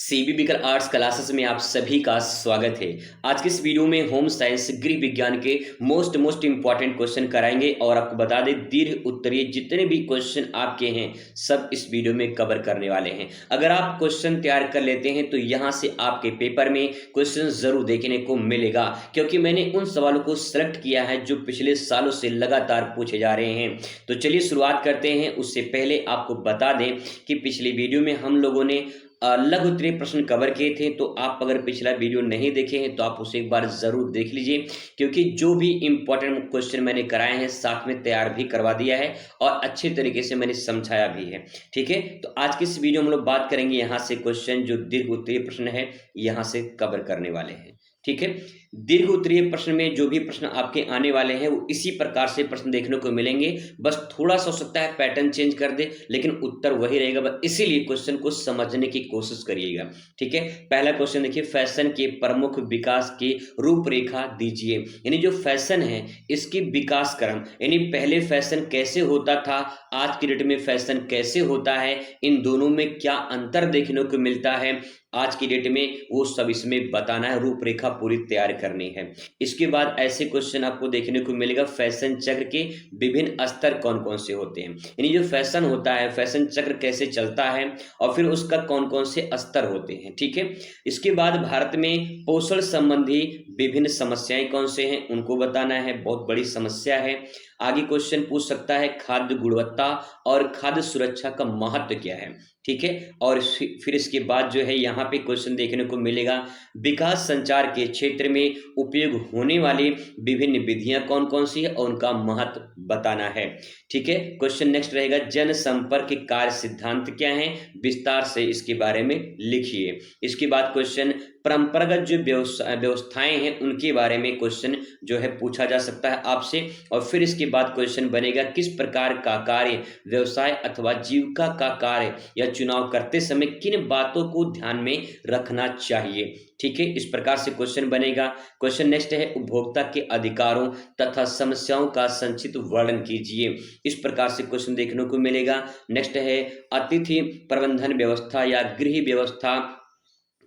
सीबीबीकर arts classes में आप सभी का स्वागत है। आज के इस वीडियो में होम साइंस गृह विज्ञान के मोस्ट इंपॉर्टेंट क्वेश्चन कराएंगे और आपको बता दें दीर्घ उत्तरीय जितने भी क्वेश्चन आपके हैं सब इस वीडियो में कवर करने वाले हैं। अगर आप क्वेश्चन तैयार कर लेते हैं तो यहाँ से आपके पेपर में क्वेश्चन जरूर देखने को मिलेगा, क्योंकि मैंने उन सवालों को सिलेक्ट किया है जो पिछले सालों से लगातार पूछे जा रहे हैं। तो चलिए शुरुआत करते हैं। उससे पहले आपको बता दें कि पिछली वीडियो में हम लोगों ने लघु उत्तरीय प्रश्न कवर किए थे, तो आप अगर पिछला वीडियो नहीं देखे हैं तो आप उसे एक बार जरूर देख लीजिए, क्योंकि जो भी इंपॉर्टेंट क्वेश्चन मैंने कराए हैं साथ में तैयार भी करवा दिया है और अच्छे तरीके से मैंने समझाया भी है। ठीक है, तो आज की इस वीडियो में हम लोग बात करेंगे यहाँ से क्वेश्चन जो दीर्घ उत्तरीय प्रश्न है यहाँ से कवर करने वाले हैं। ठीक है, दीर्घ उत्तरीय प्रश्न में जो भी प्रश्न आपके आने वाले हैं वो इसी प्रकार से प्रश्न देखने को मिलेंगे, बस थोड़ा सा हो सकता है पैटर्न चेंज कर दे लेकिन उत्तर वही रहेगा, बस इसीलिए क्वेश्चन को समझने की कोशिश करिएगा। ठीक है, पहला क्वेश्चन देखिए, फैशन के प्रमुख विकास की रूपरेखा दीजिए। यानी जो फैशन है इसकी विकास क्रम, यानी पहले फैशन कैसे होता था, आज की डेट में फैशन कैसे होता है, इन दोनों में क्या अंतर देखने को मिलता है आज की डेट में, वो सब इसमें बताना है, रूपरेखा पूरी तैयार करनी है। इसके बाद ऐसे क्वेश्चन आपको देखने को मिलेगा, फैशन चक्र के विभिन्न स्तर कौन कौन से होते हैं। यानी जो फैशन होता है, फैशन चक्र कैसे चलता है और फिर उसका कौन कौन से स्तर होते हैं। ठीक है, इसके बाद भारत में पोषण संबंधी विभिन्न समस्याएं कौन से हैं उनको बताना है, बहुत बड़ी समस्या है। आगे क्वेश्चन पूछ सकता है, खाद्य गुणवत्ता और खाद्य सुरक्षा का महत्व क्या है। ठीक है, और फिर इसके बाद जो है यहाँ पे क्वेश्चन देखने को मिलेगा, विकास संचार के क्षेत्र में उपयोग होने वाली विभिन्न विधियां कौन कौन सी है और उनका महत्व बताना है। ठीक है, क्वेश्चन नेक्स्ट रहेगा, जनसंपर्क कार्य सिद्धांत क्या है, विस्तार से इसके बारे में लिखिए। इसके बाद क्वेश्चन परंपरागत जो व्यवस्थाएं हैं उनके बारे में क्वेश्चन जो है पूछा जा सकता है आपसे। और फिर इसके बाद क्वेश्चन बनेगा, किस प्रकार का कार्य, व्यवसाय अथवा जीविका का कार्य या चुनाव करते समय किन बातों को ध्यान में रखना चाहिए। ठीक है, इस प्रकार से क्वेश्चन बनेगा। क्वेश्चन नेक्स्ट है, उपभोक्ता के अधिकारों तथा समस्याओं का संक्षिप्त वर्णन कीजिए। इस प्रकार से क्वेश्चन देखने को मिलेगा। नेक्स्ट है, अतिथि प्रबंधन व्यवस्था या गृह व्यवस्था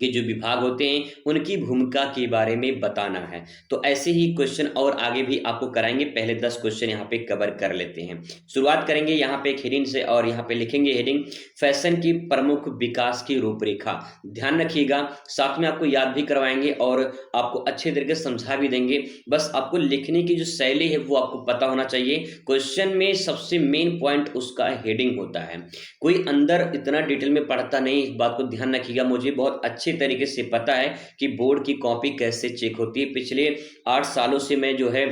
के जो विभाग होते हैं उनकी भूमिका के बारे में बताना है। तो ऐसे ही क्वेश्चन और आगे भी आपको कराएंगे, पहले 10 क्वेश्चन यहाँ पे कवर कर लेते हैं। शुरुआत करेंगे यहाँ पे एक हेडिंग से और यहाँ पे लिखेंगे हेडिंग, फैशन की प्रमुख विकास की रूपरेखा। ध्यान रखिएगा, साथ में आपको याद भी करवाएंगे और आपको अच्छे तरीके से समझा भी देंगे, बस आपको लिखने की जो शैली है वो आपको पता होना चाहिए। क्वेश्चन में सबसे मेन पॉइंट उसका हेडिंग होता है, कोई अंदर इतना डिटेल में पढ़ता नहीं, इस बात को ध्यान रखिएगा। मुझे बहुत अच्छे तरीके से पता है कि बोर्ड की कॉपी कैसे चेक होती है, पिछले 8 सालों से मैं जो है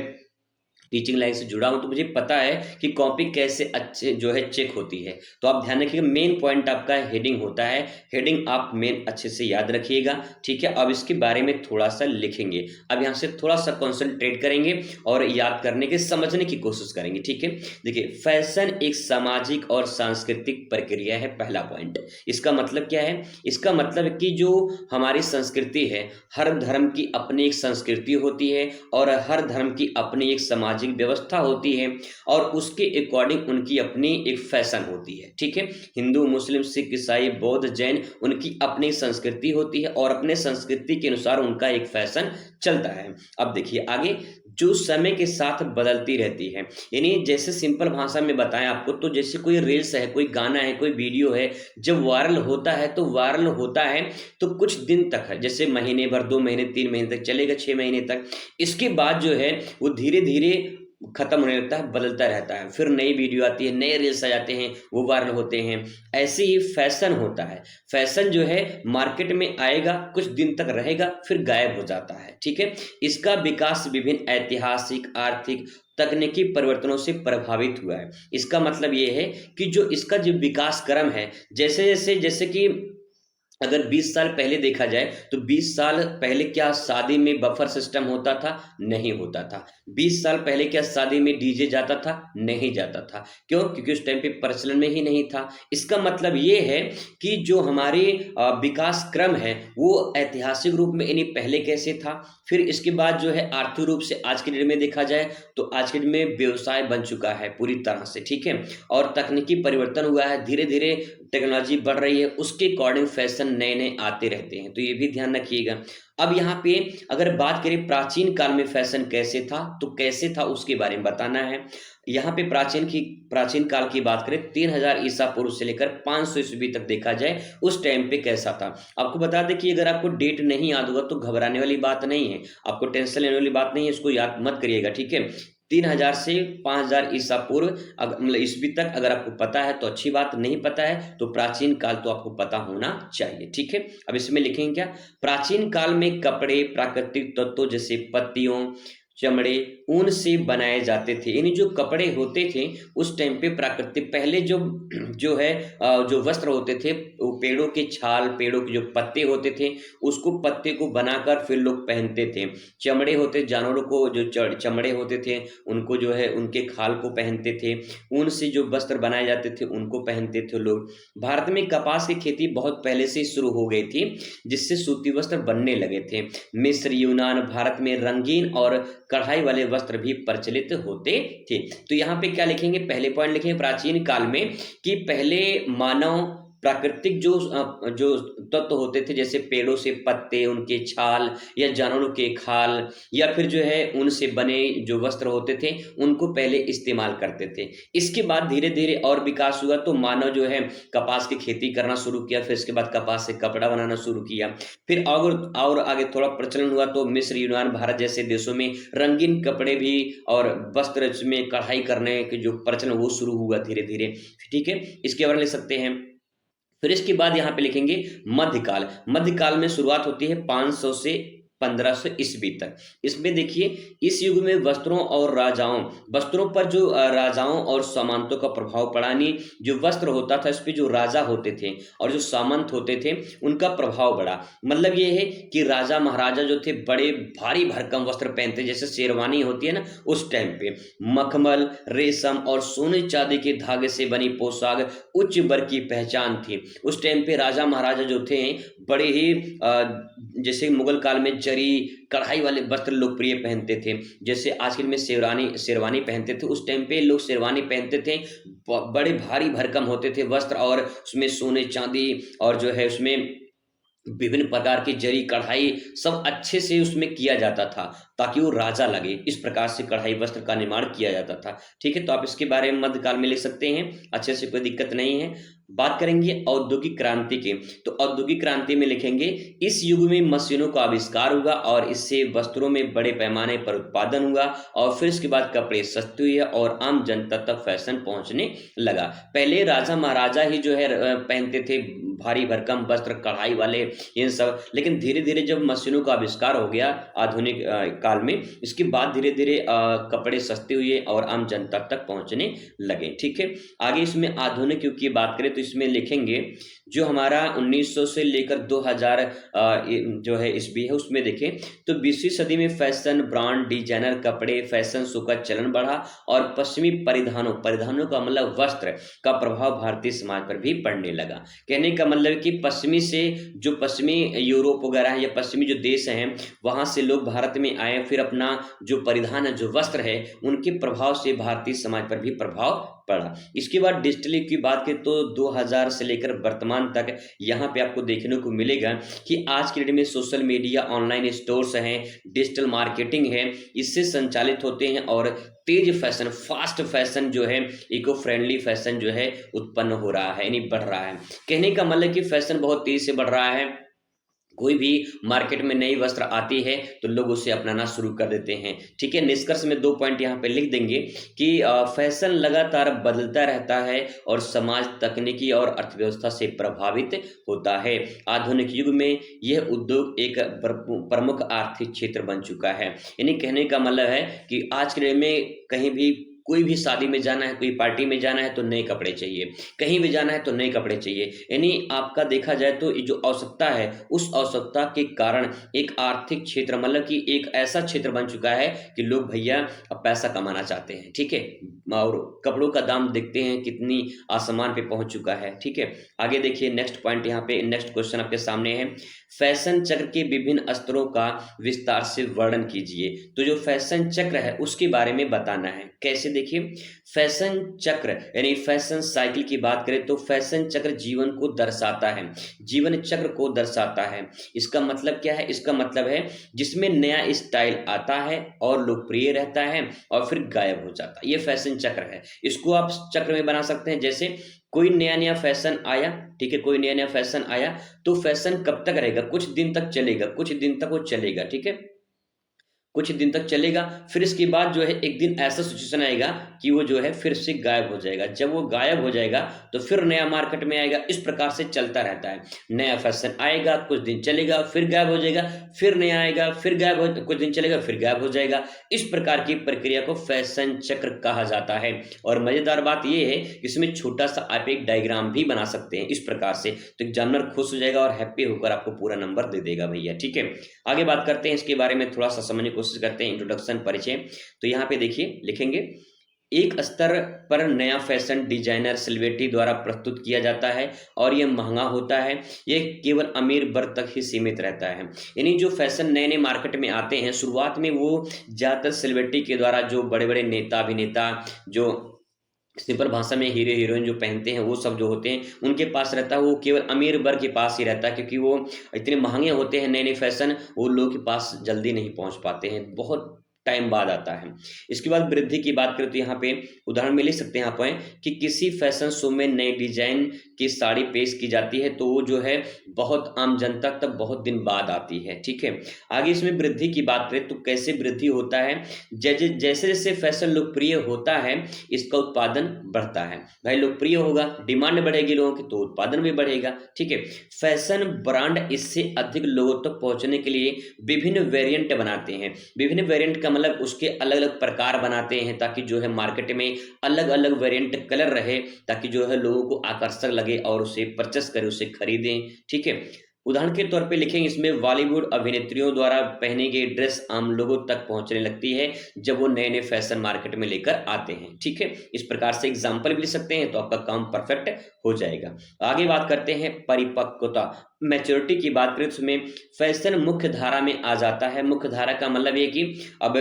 टीचिंग लाइन से जुड़ा हूं, तो मुझे पता है कि कॉपी कैसे अच्छे जो है चेक होती है। तो आप ध्यान रखिएगा, मेन पॉइंट आपका हेडिंग होता है, हेडिंग आप मेन अच्छे से याद रखिएगा। ठीक है, अब इसके बारे में थोड़ा सा लिखेंगे, अब यहाँ से थोड़ा सा कॉन्सेंट्रेट करेंगे और याद करने के समझने की कोशिश करेंगे। ठीक है, देखिए, फैशन एक सामाजिक और सांस्कृतिक प्रक्रिया है, पहला पॉइंट। इसका मतलब क्या है, इसका मतलब कि जो हमारी संस्कृति है, हर धर्म की अपनी एक संस्कृति होती है और हर धर्म की अपनी एक सामाजिक व्यवस्था होती है और उसके अकॉर्डिंग उनकी अपनी एक फैशन होती है। ठीक है, हिंदू, मुस्लिम, सिख, ईसाई, बौद्ध, जैन, उनकी अपनी संस्कृति होती है और अपने संस्कृति के अनुसार उनका एक फैशन चलता है। अब देखिए आगे, जो समय के साथ बदलती रहती है, यानी जैसे सिंपल भाषा में बताएं आपको, तो जैसे कोई रील्स है, कोई गाना है, कोई वीडियो है, जब वायरल होता है तो वायरल होता है तो कुछ दिन तक है, जैसे महीने भर, 2 महीने, 3 महीने तक चलेगा, 6 महीने तक। इसके बाद जो है वो धीरे धीरे खत्म होने लगता है, बदलता रहता है, फिर नई वीडियो आती है, नए रील्स आ जाते हैं, वो वायरल होते हैं। ऐसे ही फैशन होता है, फैशन जो है मार्केट में आएगा, कुछ दिन तक रहेगा, फिर गायब हो जाता है। ठीक है, इसका विकास विभिन्न ऐतिहासिक, आर्थिक, तकनीकी परिवर्तनों से प्रभावित हुआ है। इसका मतलब ये है कि जो इसका जो विकास क्रम है, जैसे कि अगर 20 साल पहले देखा जाए तो 20 साल पहले क्या शादी में बफर सिस्टम होता था? नहीं होता था। 20 साल पहले क्या शादी में डीजे जाता था? नहीं जाता था। क्यों? क्योंकि उस टाइम पे प्रचलन में ही नहीं था। इसका मतलब ये है कि जो हमारे विकास क्रम है वो ऐतिहासिक रूप में, यानी पहले कैसे था, फिर इसके बाद जो है आर्थिक रूप से आज के डेट में देखा जाए तो आज के डेट में व्यवसाय बन चुका है पूरी तरह से। ठीक है, और तकनीकी परिवर्तन हुआ है, धीरे धीरे टेक्नोलॉजी बढ़ रही है, उसके अकॉर्डिंग फैशन फैशन नए नए आते रहते हैं, तो ये भी ध्यान रखिएगा। अब यहाँ पे अगर बात करें प्राचीन काल में फैशन कैसे था, तो कैसे था उसके बारे में बताना है। यहाँ पे प्राचीन काल की बात करें 3000 ईसा पूर्व से लेकर 500 ईस्वी तक देखा जाए, उस टाइम पे कैसा था। आपको बता दें कि अगर आपको डेट नहीं याद होगा तो घबराने वाली बात नहीं है, आपको टेंशन लेने वाली बात नहीं है, इसको याद मत करिएगा, ठीक है। 3000 से 5000 ईसा पूर्व मतलब ईस्वी तक अगर आपको पता है तो अच्छी बात, नहीं पता है तो प्राचीन काल तो आपको पता होना चाहिए, ठीक है। अब इसमें लिखेंगे क्या, प्राचीन काल में कपड़े प्राकृतिक तत्वों जैसे पत्तियों, चमड़े, ऊन से बनाए जाते थे। यानी जो कपड़े होते थे उस टाइम पे प्राकृतिक, पहले जो जो है जो वस्त्र होते थे वो पेड़ों के छाल, पेड़ों के जो पत्ते होते थे उसको पत्ते को बनाकर फिर लोग पहनते थे। चमड़े होते, जानवरों को जो चमड़े होते थे उनको जो है उनके खाल को पहनते थे। ऊन से जो वस्त्र बनाए जाते थे उनको पहनते थे लोग। भारत में कपास की खेती बहुत पहले से शुरू हो गई थी जिससे सूती वस्त्र बनने लगे थे। मिस्र, यूनान, भारत में रंगीन और कढ़ाई वाले वस्त्र भी प्रचलित होते थे। तो यहाँ पे क्या लिखेंगे, पहले पॉइंट लिखेंगे प्राचीन काल में कि पहले मानव प्राकृतिक जो तत्व होते थे जैसे पेड़ों से पत्ते, उनके छाल या जानवरों के खाल या फिर जो है उनसे बने जो वस्त्र होते थे उनको पहले इस्तेमाल करते थे। इसके बाद धीरे धीरे और विकास हुआ तो मानव जो है कपास की खेती करना शुरू किया, फिर इसके बाद कपास से कपड़ा बनाना शुरू किया। फिर और आगे थोड़ा प्रचलन हुआ तो मिस्र, यूनान, भारत जैसे देशों में रंगीन कपड़े भी और वस्त्र में कढ़ाई करने के जो प्रचलन वो शुरू हुआ धीरे धीरे, ठीक है। इसके बारे में लिख सकते हैं। फिर इसके बाद यहाँ पे लिखेंगे मध्यकाल। मध्यकाल में शुरुआत होती है 500 से 1500 ईस्वी तक। इसमें देखिए इस युग में वस्त्रों पर जो राजाओं और सामंतों का प्रभाव पड़ा। नहीं, जो वस्त्र होता था इस पे जो राजा होते थे और जो सामंत होते थे उनका प्रभाव बढ़ा। मतलब ये है कि राजा महाराजा जो थे बड़े भारी भरकम वस्त्र पहनते, जैसे शेरवानी होती है ना, उस टाइम पे मखमल, रेशम और सोने चांदी के धागे से बनी पोशाक उच्च वर्ग की पहचान थी। उस टाइम पे राजा महाराजा जो थे बड़े ही जैसे मुगल काल में जरी कढ़ाई वाले वस्त्र लोकप्रिय पहनते थे, जैसे आजकल में शेरवानी पहनते थे, उस टाइम पे लोग शेरवानी पहनते थे। बड़े भारी भरकम होते थे वस्त्र और उसमें सोने चांदी और जो है उसमें विभिन्न प्रकार की जरी कढ़ाई सब अच्छे से उसमें किया जाता था ताकि वो राजा लगे। इस प्रकार से कढ़ाई वस्त्र का निर्माण किया जाता था, ठीक है। तो आप इसके बारे में मध्यकाल में लिख सकते हैं, अच्छे से, कोई दिक्कत नहीं है। बात करेंगे औद्योगिक क्रांति के, तो औद्योगिक क्रांति में लिखेंगे इस युग में मशीनों का आविष्कार हुआ और इससे वस्त्रों में बड़े पैमाने पर उत्पादन हुआ और फिर इसके बाद कपड़े सस्ते हुए और आम जनता तक फैशन पहुंचने लगा। पहले राजा महाराजा ही जो है पहनते थे भारी भरकम वस्त्र कढ़ाई वाले इन सब, लेकिन धीरे धीरे जब मशीनों का आविष्कार हो गया आधुनिक काल में, इसके बाद धीरे धीरे कपड़े सस्ते हुए और आम जनता तक पहुंचने लगे, ठीक है। आगे इसमें आधुनिक युग की बात करें तो इसमें लिखेंगे जो हमारा 1900 से लेकर 2000 जो है ईस्वी है उसमें देखें तो 20वीं सदी में फैशन, ब्रांड, डिजाइनर कपड़े, फैशन शो का चलन बढ़ा और पश्चिमी परिधानों का मतलब वस्त्र का प्रभाव भारतीय समाज पर भी पड़ने लगा। कहने का मतलब कि पश्चिमी यूरोप वगैरह है या पश्चिमी जो देश हैं वहां से लोग भारत में आए, फिर अपना जो परिधान है, जो वस्त्र है, उनके प्रभाव से भारतीय समाज पर भी प्रभाव पड़ा। इसके बाद डिजिटल युग की बात करें तो 2000 से लेकर वर्तमान तक यहाँ पे आपको देखने को मिलेगा कि आज के डेट में सोशल मीडिया, ऑनलाइन स्टोर्स हैं, डिजिटल मार्केटिंग है, इससे संचालित होते हैं और तेज फैशन, फास्ट फैशन जो है, इको फ्रेंडली फैशन जो है उत्पन्न हो रहा है, यानी बढ़ रहा है। कहने का मतलब कि फैशन बहुत तेज से बढ़ रहा है। कोई भी मार्केट में नई वस्त्र आती है तो लोग उसे अपनाना शुरू कर देते हैं, ठीक है। निष्कर्ष में 2 पॉइंट यहाँ पे लिख देंगे कि फैशन लगातार बदलता रहता है और समाज, तकनीकी और अर्थव्यवस्था से प्रभावित होता है। आधुनिक युग में यह उद्योग एक प्रमुख आर्थिक क्षेत्र बन चुका है। यानी कहने का मतलब है कि आज के डेट में कहीं भी कोई भी शादी में जाना है, कोई पार्टी में जाना है तो नए कपड़े चाहिए, कहीं भी जाना है तो नए कपड़े चाहिए। यानी आपका देखा जाए तो जो आवश्यकता है उस आवश्यकता के कारण एक आर्थिक क्षेत्र, मतलब कि एक ऐसा क्षेत्र बन चुका है कि लोग भैया अब पैसा कमाना चाहते हैं, ठीक है। और कपड़ों का दाम देखते हैं कितनी आसमान पे पहुंच चुका है, ठीक है। आगे देखिए नेक्स्ट पॉइंट, यहाँ पे नेक्स्ट क्वेश्चन आपके सामने है, फैशन चक्र के विभिन्न स्तरों का विस्तार से वर्णन कीजिए। तो जो फैशन चक्र है उसके बारे में बताना है। कैसे देखिए फैशन चक्र यानी फैशन साइकिल की बात करें तो फैशन चक्र जीवन को दर्शाता है, जीवन चक्र को दर्शाता है। इसका मतलब क्या है? इसका मतलब है जिसमें नया स्टाइल आता है और लोकप्रिय रहता है और फिर गायब हो जाता है, ये फैशन चक्र है। इसको आप चक्र में बना सकते हैं, जैसे कोई नया नया फैशन आया, ठीक है, कोई नया नया फैशन आया तो फैशन कब तक रहेगा? कुछ दिन तक चलेगा, कुछ दिन तक वो चलेगा, ठीक है, कुछ दिन तक चलेगा। फिर इसके बाद जो है एक दिन ऐसा सिचुएशन आएगा कि वो जो है फिर से गायब हो जाएगा। जब वो गायब हो जाएगा तो फिर नया मार्केट में आएगा। इस प्रकार से चलता रहता है। नया फैशन आएगा, कुछ दिन चलेगा, फिर गायब हो जाएगा, फिर नया आएगा, फिर गायब हो, कुछ दिन चलेगा, फिर गायब हो जाएगा। इस प्रकार की प्रक्रिया को फैशन चक्र कहा जाता है। और मजेदार बात ये है कि इसमें छोटा सा आप एक डायग्राम भी बना सकते हैं इस प्रकार से, तो एग्जामिनर खुश हो जाएगा और हैप्पी होकर आपको पूरा नंबर दे देगा भैया, ठीक है। आगे बात करते हैं इसके बारे में, थोड़ा सा समझने की कोशिश करते हैं, इंट्रोडक्शन, परिचय। तो यहाँ पे देखिए लिखेंगे, एक स्तर पर नया फैशन डिजाइनर सेलिब्रिटी द्वारा प्रस्तुत किया जाता है और यह महंगा होता है। यह केवल अमीर वर्ग तक ही सीमित रहता है। यानी जो फैशन नए नए मार्केट में आते हैं, शुरुआत में वो ज़्यादातर सेलिब्रिटी के द्वारा, जो बड़े बड़े नेता अभिनेता, जो सिंपल भाषा में हीरो हीरोइन जो पहनते हैं, वो सब जो होते हैं उनके पास रहता है। वो केवल अमीर वर्ग के पास ही रहता है, क्योंकि वो इतने महंगे होते हैं नए नए फैशन, वो लोगों के पास जल्दी नहीं पहुंच पाते हैं, बहुत टाइम बाद आता है। इसके बाद वृद्धि की बात करें तो यहाँ पे उदाहरण में ले सकते हैं आप कि किसी फैशन शो में नए डिजाइन की साड़ी पेश की जाती है तो वो जो है बहुत आम जनता तक बहुत दिन बाद आती है, ठीक है। आगे इसमें वृद्धि की बात करें तो कैसे वृद्धि होता है, जैसे जैसे फैशन लोकप्रिय होता है इसका उत्पादन बढ़ता है। भाई लोकप्रिय होगा, डिमांड बढ़ेगी लोगों की, तो उत्पादन भी बढ़ेगा, ठीक है। फैशन ब्रांड इससे अधिक लोगों तक पहुंचने के लिए विभिन्न वेरिएंट बनाते हैं। विभिन्न वेरिएंट का मतलब उसके अलग अलग प्रकार बनाते हैं, ताकि जो है मार्केट में अलग अलग वेरिएंट कलर रहे, ताकि जो है लोगों को आकर्षक लगे और उसे परचेस करें, उसे खरीदें, ठीक है। उदाहरण के तौर पे लिखेंगे इसमें, बॉलीवुड अभिनेत्रियों द्वारा पहनी गई ड्रेस आम लोगों तक पहुंचने लगती है जब वो नए नए फैशन मार्केट में लेकर आते हैं, ठीक है। इस प्रकार से एग्जाम्पल भी लिख सकते हैं तो आपका काम परफेक्ट हो जाएगा। आगे बात करते हैं परिपक्वता, मैच्योरिटी की बात करें तो उसमें फैशन मुख्य धारा में आ जाता है। मुख्य धारा का मतलब ये कि अब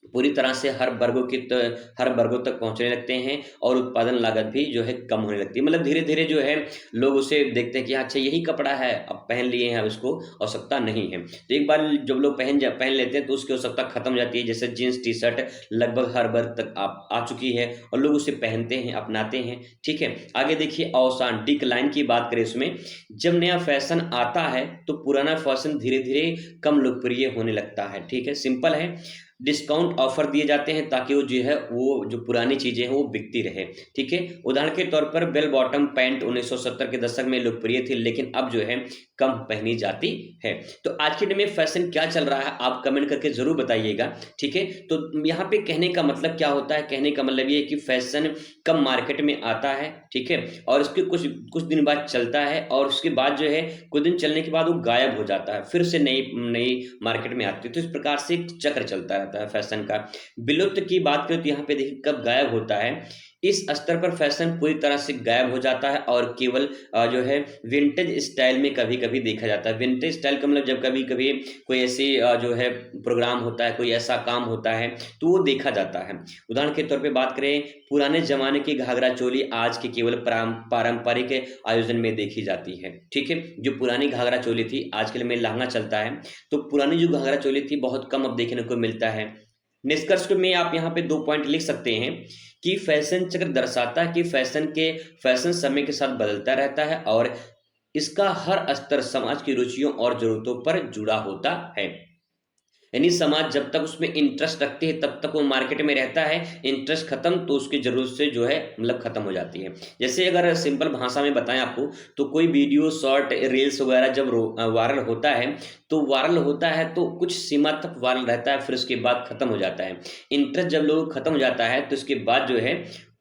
पूरी तरह से हर वर्गों तक पहुंचने लगते हैं और उत्पादन लागत भी जो है कम होने लगती है। मतलब धीरे धीरे जो है लोग उसे देखते हैं कि अच्छा यही कपड़ा है, अब पहन लिए हैं, अब इसको आवश्यकता नहीं है। तो एक बार जब लोग पहन लेते हैं तो उसकी आवश्यकता खत्म हो जाती है। जैसे जीन्स टी शर्ट लगभग हर वर्ग तक आ चुकी है और लोग उसे पहनते हैं, अपनाते हैं, ठीक है। आगे देखिए अवसान, डिक्लाइन की बात करें उसमें, जब नया फैशन आता है तो पुराना फैशन धीरे धीरे कम लोकप्रिय होने लगता है, ठीक है। सिंपल है, डिस्काउंट ऑफर दिए जाते हैं ताकि वो जो है वो जो पुरानी चीजें हैं वो बिकती रहे, ठीक है। उदाहरण के तौर पर बेल बॉटम पैंट 1970 के दशक में लोकप्रिय थी, लेकिन अब जो है कम पहनी जाती है। तो आज के दिन में फैशन क्या चल रहा है आप कमेंट करके जरूर बताइएगा, ठीक है। तो यहाँ पे कहने का मतलब क्या होता है, कहने का मतलब ये है कि फैशन कम मार्केट में आता है, ठीक है, और इसके कुछ कुछ दिन बाद चलता है और उसके बाद जो है कुछ दिन चलने के बाद वो गायब हो जाता है, फिर से नई नई मार्केट में आती है। तो इस प्रकार से एक चक्र चलता रहता है फैशन का। विलुप्त की बात करें तो यहाँ पे देखिए कब गायब होता है, इस स्तर पर फैशन पूरी तरह से गायब हो जाता है और केवल जो है विंटेज स्टाइल में कभी कभी देखा जाता है। विंटेज स्टाइल का मतलब जब कभी कभी कोई ऐसी जो है प्रोग्राम होता है, कोई ऐसा काम होता है तो वो देखा जाता है। उदाहरण के तौर पे बात करें, पुराने जमाने की घाघरा चोली आज के केवल पारंपरिक आयोजन में देखी जाती है, ठीक है। जो पुरानी घाघरा चोली थी, आजकल में लहंगा चलता है, तो पुरानी जो घाघरा चोली थी बहुत कम अब देखने को मिलता है। निष्कर्ष में आप यहाँ पे 2 पॉइंट लिख सकते हैं कि फैशन चक्र दर्शाता है कि फैशन समय के साथ बदलता रहता है और इसका हर स्तर समाज की रुचियों और जरूरतों पर जुड़ा होता है। यानी समाज जब तक उसमें इंटरेस्ट रखती है तब तक वो मार्केट में रहता है, इंटरेस्ट खत्म तो उसकी जरूरत से जो है मतलब खत्म हो जाती है। जैसे अगर सिंपल भाषा में बताएं आपको, तो कोई वीडियो शॉर्ट रील्स वगैरह जब वायरल होता है तो कुछ सीमा तक वायरल रहता है, फिर उसके बाद खत्म हो जाता है। इंटरेस्ट जब लोगों को खत्म हो जाता है तो उसके बाद जो है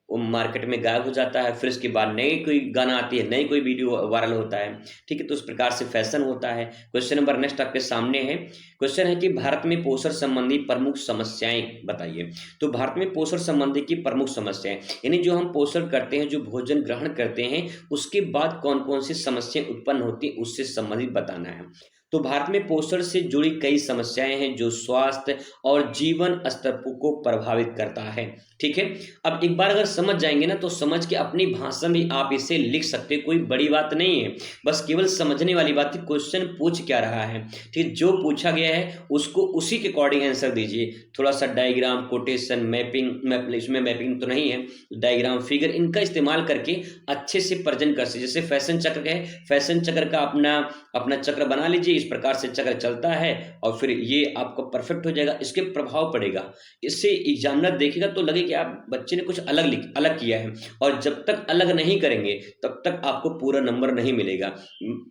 वो मार्केट में गायब हो जाता है, फिर उसके बाद नई कोई गाना आती है, नई कोई वीडियो वायरल होता है, ठीक है। तो उस प्रकार से फैशन होता है। क्वेश्चन नंबर नेक्स्ट आपके सामने है। क्वेश्चन है कि भारत में पोषण संबंधी प्रमुख समस्याएं बताइए। तो भारत में पोषण संबंधी की प्रमुख समस्याएं, यानी जो हम पोषण करते हैं, जो भोजन ग्रहण करते हैं, उसके बाद कौन कौन सी समस्याएं उत्पन्न होती है उससे संबंधित बताना है। तो भारत में पोषण से जुड़ी कई समस्याएं हैं जो स्वास्थ्य और जीवन स्तर को प्रभावित करता है। ठीक है, अब एक बार अगर समझ जाएंगे ना तो समझ के अपनी भाषा में आप इसे लिख सकते, कोई बड़ी बात नहीं है, बस केवल समझने वाली बात है क्वेश्चन पूछ क्या रहा है। ठीक, जो पूछा गया है उसको उसी के अकॉर्डिंग आंसर दीजिए। थोड़ा सा डायग्राम, कोटेशन, मैपिंग, इसमें मैपिंग तो नहीं है, डायग्राम, फिगर, इनका इस्तेमाल करके अच्छे से प्रेजेंट कर सकते। जैसे फैशन चक्र है, फैशन चक्र का अपना अपना चक्र बना लीजिए, इस प्रकार से चक्र चलता है और फिर ये आपको परफेक्ट हो जाएगा, इसके प्रभाव पड़ेगा। इससे एग्जामिनर देखेगा तो लगे कि आप बच्चे ने कुछ अलग किया है, और जब तक अलग नहीं करेंगे तब तक आपको पूरा नंबर नहीं मिलेगा।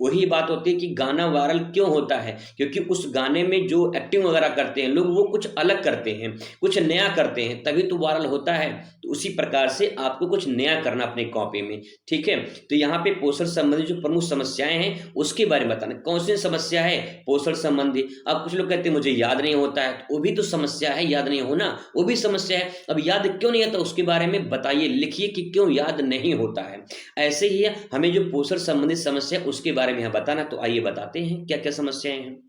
वही बात होती है कि गाना वायरल क्यों होता है, क्योंकि उस गाने में जो एक्टिंग वगैरह करते हैं लोग वो कुछ अलग करते हैं, कुछ नया करते हैं, तभी तो वायरल होता है। तो उसी प्रकार से आपको कुछ नया करना अपनी कॉपी में। ठीक है, तो यहाँ पे पोषण संबंधी जो प्रमुख समस्याएं हैं उसके बारे में बताना। कौन सी समस्या है पोषण संबंधी? अब कुछ लोग कहते हैं मुझे याद नहीं होता है, तो वो भी तो समस्या है, याद नहीं होना वो भी समस्या है। अब याद क्यों नहीं आता उसके बारे में बताइए, लिखिए कि क्यों याद नहीं होता है। ऐसे ही हमें जो पोषण संबंधित समस्या है उसके बारे में यहाँ बताना। तो आइए बताते हैं क्या क्या समस्याएं हैं।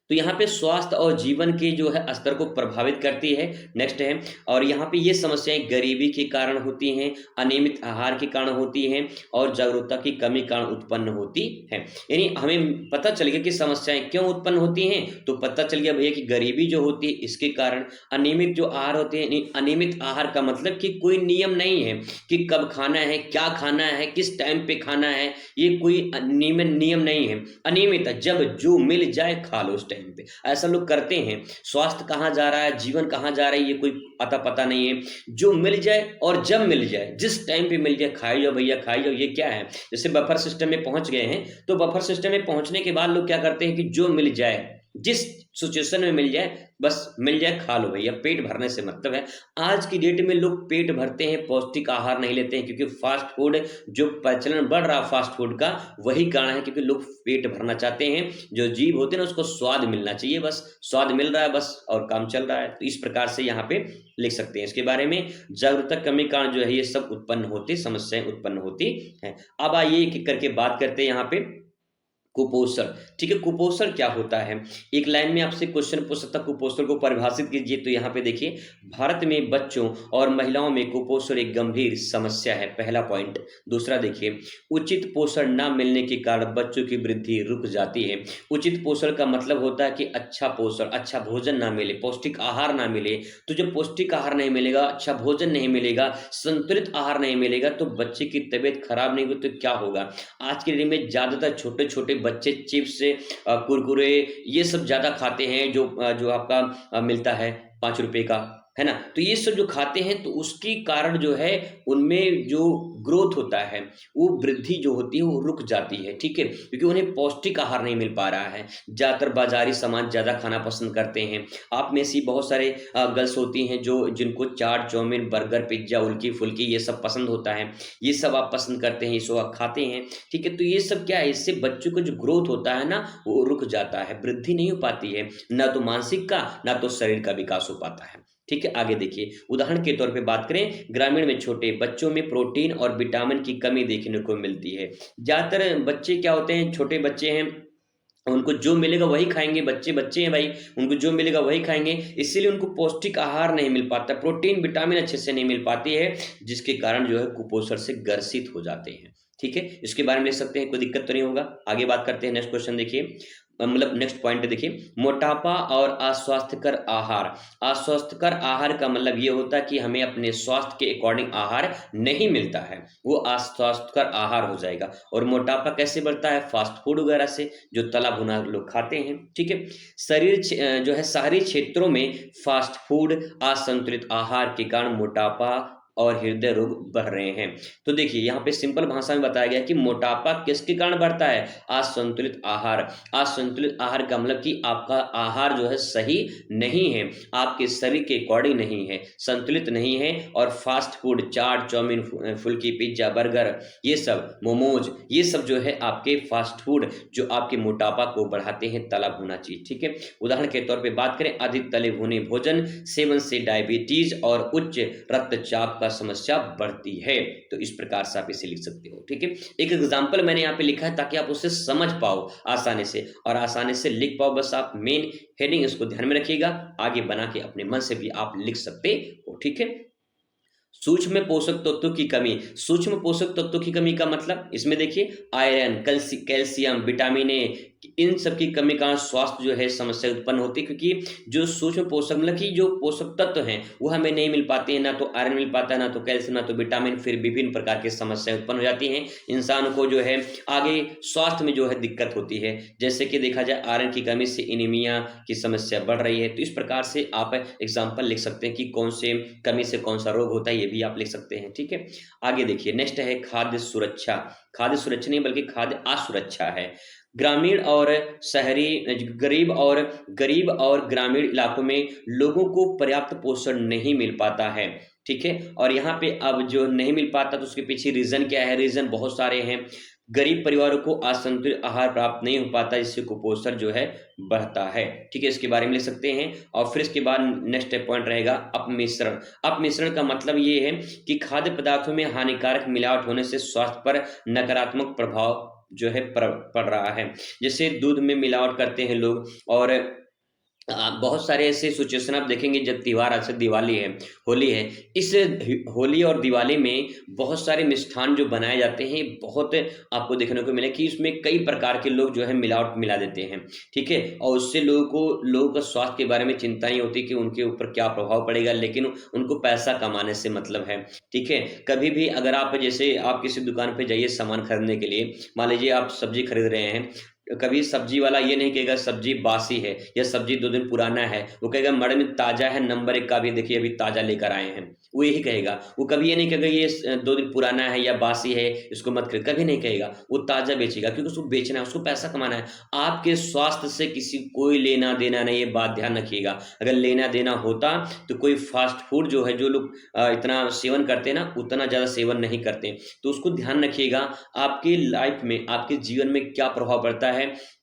तो यहाँ पे स्वास्थ्य और जीवन के जो है स्तर को प्रभावित करती है। नेक्स्ट है, और यहाँ पे ये समस्याएं गरीबी के कारण होती हैं, अनियमित आहार के कारण होती हैं और जागरूकता की कमी कारण उत्पन्न होती है। यानी हमें पता चल गया कि समस्याएं क्यों उत्पन्न होती हैं, तो पता चल गया भैया कि गरीबी जो होती है इसके कारण, अनियमित जो आहार होते हैं, अनियमित आहार का मतलब कि कोई नियम नहीं है कि कब खाना है, क्या खाना है, किस टाइम पे खाना है, ये कोई नियम नहीं है। अनियमित जब जो मिल जाए खा लो उस टाइम पे, ऐसा लोग करते हैं। स्वास्थ्य कहाँ जा रहा है, जीवन कहाँ जा रहा है, ये कोई पता नहीं है। जो मिल जाए और जब मिल जाए, जिस टाइम पे मिल जाए खाई जाओ भैया, खाई जाओ। ये क्या है, जैसे बफर सिस्टम में पहुंच गए हैं, तो बफर सिस्टम में पहुंचने के बाद लोग क्या करते हैं कि जो मिल जाए, जिस सिचुएशन में मिल जाए, बस मिल जाए खा लो भैया, पेट भरने से मतलब है। आज की डेट में लोग पेट भरते हैं, पौष्टिक आहार नहीं लेते हैं, क्योंकि फास्ट फूड जो प्रचलन बढ़ रहा फास्ट फूड का, वही कारण है क्योंकि लोग पेट भरना चाहते हैं। जो जीभ होती है ना उसको स्वाद मिलना चाहिए, बस स्वाद मिल रहा है बस और काम चल रहा है। तो इस प्रकार से यहाँ पे लिख सकते हैं। इसके बारे में जागरूकता कमी कारण जो है ये सब उत्पन्न होती, समस्याएं उत्पन्न होती है। अब आइए एक एक करके बात करते हैं। यहाँ पे कुपोषण, ठीक है, कुपोषण क्या होता है? एक लाइन में आपसे क्वेश्चन पूछ सकता, कुपोषण को परिभाषित कीजिए। तो यहाँ पे देखिए, भारत में बच्चों और महिलाओं में कुपोषण एक गंभीर समस्या है, पहला पॉइंट। दूसरा देखिए, उचित पोषण न मिलने के कारण बच्चों की वृद्धि रुक जाती है। उचित पोषण का मतलब होता है कि अच्छा पोषण, अच्छा भोजन ना मिले, पौष्टिक आहार ना मिले। तो जब पौष्टिक आहार नहीं मिलेगा, अच्छा भोजन नहीं मिलेगा, संतुलित आहार नहीं मिलेगा, तो बच्चे की तबीयत खराब नहीं होगी। तो क्या होगा, आज के दिन में ज्यादातर छोटे छोटे बच्चे चिप्स, कुरकुरे, ये सब ज्यादा खाते हैं, जो आपका मिलता है 5 रुपए का, है ना। तो ये सब जो खाते हैं तो उसके कारण जो है उनमें जो ग्रोथ होता है, वो वृद्धि जो होती है वो रुक जाती है। ठीक है, क्योंकि उन्हें पौष्टिक आहार नहीं मिल पा रहा है। ज्यादातर बाजारी सामान ज्यादा खाना पसंद करते हैं। आप में से बहुत सारे गर्ल्स होती हैं जो जिनको चाट, चाउमीन, बर्गर, पिज्जा, उल्की फुल्की ये सब पसंद होता है। ये सब आप पसंद करते हैं, ये सब आप खाते हैं। ठीक है, तो ये सब क्या है, इससे बच्चों का जो ग्रोथ होता है ना वो रुक जाता है, वृद्धि नहीं हो पाती है, ना तो मानसिक का ना तो शरीर का विकास हो पाता है। ठीक है, आगे देखिए, उदाहरण के तौर पे बात करें, ग्रामीण में छोटे बच्चों में प्रोटीन और विटामिन की कमी देखने को मिलती है। ज्यादातर बच्चे क्या होते हैं, छोटे बच्चे हैं, उनको जो मिलेगा वही खाएंगे। बच्चे बच्चे हैं भाई, उनको जो मिलेगा वही खाएंगे, इसीलिए उनको पौष्टिक आहार नहीं मिल पाता, प्रोटीन विटामिन अच्छे से नहीं मिल पाती है, जिसके कारण जो है कुपोषण से ग्रसित हो जाते हैं। ठीक है, इसके बारे में लिख सकते हैं, कोई दिक्कत तो नहीं होगा। आगे बात करते हैं, नेक्स्ट क्वेश्चन देखिए, मतलब नेक्स्ट पॉइंट देखिए, मोटापा और अस्वास्थ्यकर आहार। अस्वास्थ्यकर आहार का मतलब ये होता है कि हमें अपने स्वास्थ्य के अकॉर्डिंग आहार नहीं मिलता है, वो अस्वास्थ्यकर आहार हो जाएगा। और मोटापा कैसे बढ़ता है, फास्ट फूड वगैरह से, जो तला भुना लोग खाते हैं। ठीक है, जो है शहरी क्षेत्रों में फास्ट फूड, असंतुलित आहार के कारण मोटापा और हृदय रोग बढ़ रहे हैं। तो देखिए, यहाँ पे सिंपल भाषा में बताया गया कि मोटापा किसके कारण बढ़ता है, असंतुलित आहार। असंतुलित आहार का मतलब कि आपका आहार जो है सही नहीं है, आपके शरीर के अकॉर्डिंग नहीं है, संतुलित नहीं है। और फास्ट फूड, चाट, चाउमीन, फुल्की, पिज्जा, बर्गर, ये सब, मोमोज, ये सब जो है आपके फास्ट फूड जो आपके मोटापा को बढ़ाते हैं, तला भुना चीज। ठीक है, उदाहरण के तौर पे बात करें, अधिक तले भुने भोजन सेवन से डायबिटीज और उच्च रक्तचाप आपका समस्या बढ़ती है। तो इस प्रकार से आप इसे लिख सकते हो, ठीक है। एक एग्जाम्पल मैंने यहाँ पे लिखा है ताकि आप उसे समझ पाओ आसानी से और आसानी से लिख पाओ। बस आप मेन हेडिंग इसको ध्यान में रखिएगा, आगे बना के अपने मन से भी आप लिख सकते हो, ठीक है। सूक्ष्म पोषक तत्वों की कमी। सूक्ष्म पोषक तत्वों की कमी का मतलब इसमें देखिए आयरन, कैल्शियम, विटामिन ए, इन सब की कमी का स्वास्थ्य जो है समस्या उत्पन्न होती है, क्योंकि जो सूक्ष्म पोषक मतलब कि जो पोषक तत्व हैं वो हमें नहीं मिल पाते हैं, ना तो आयरन मिल पाता है, ना तो कैल्शियम, ना तो विटामिन, फिर विभिन्न प्रकार की समस्याएं उत्पन्न हो जाती हैं। इंसान को जो है आगे स्वास्थ्य में जो है दिक्कत होती है। जैसे कि देखा जाए आयरन की कमी से एनीमिया की समस्या बढ़ रही है। तो इस प्रकार से आप एग्जाम्पल लिख सकते हैं कि कौन से कमी से कौन सा रोग होता है, ये भी आप लिख सकते हैं, ठीक है। आगे देखिए नेक्स्ट है खाद्य सुरक्षा। खाद्य सुरक्षा नहीं बल्कि खाद्य असुरक्षा है। ग्रामीण और शहरी, गरीब और ग्रामीण इलाकों में लोगों को पर्याप्त पोषण नहीं मिल पाता है, ठीक है। और यहाँ पे अब जो नहीं मिल पाता तो उसके पीछे रीजन क्या है? रीजन बहुत सारे हैं। गरीब परिवारों को असंतुलित आहार प्राप्त नहीं हो पाता, जिससे कुपोषण जो है बढ़ता है, ठीक है। इसके बारे में लिख सकते हैं। और फिर इसके बाद नेक्स्ट पॉइंट रहेगा अपमिश्रण। अपमिश्रण का मतलब ये है कि खाद्य पदार्थों में हानिकारक मिलावट होने से स्वास्थ्य पर नकारात्मक प्रभाव जो है पड़ रहा है। जैसे दूध में मिलावट करते हैं लोग, और बहुत सारे ऐसे सिचुएशन आप देखेंगे जब त्योहार आज से दिवाली है, होली है, इस होली और दिवाली में बहुत सारे मिष्ठान जो बनाए जाते हैं बहुत आपको देखने को मिले कि इसमें कई प्रकार के लोग जो है मिलावट मिला देते हैं, ठीक है। और उससे लोगों का स्वास्थ्य के बारे में चिंता नहीं होती कि उनके ऊपर क्या प्रभाव पड़ेगा, लेकिन उनको पैसा कमाने से मतलब है, ठीक है। कभी भी अगर आप जैसे आप किसी दुकान पे जाइए सामान खरीदने के लिए, मान लीजिए आप सब्जी खरीद रहे हैं, कभी सब्जी वाला ये नहीं कहेगा सब्जी बासी है या सब्जी 2 दिन पुराना है, वो कहेगा मैडम ये ताजा है, नंबर 1 का भी देखिए अभी ताजा लेकर आए हैं, वो यही कहेगा। वो कभी ये नहीं कहेगा ये 2 दिन पुराना है या बासी है, इसको मत खरीद, कभी नहीं कहेगा। वो ताजा बेचेगा क्योंकि उसको बेचना है, उसको पैसा कमाना है। आपके स्वास्थ्य से किसी कोई लेना देना नहीं, ये बात ध्यान रखिएगा। अगर लेना देना होता तो कोई फास्ट फूड जो है, जो लोग इतना सेवन करते हैं ना, उतना ज़्यादा सेवन नहीं करते। तो उसको ध्यान रखिएगा, आपकी लाइफ में, आपके जीवन में क्या प्रभाव पड़ता है,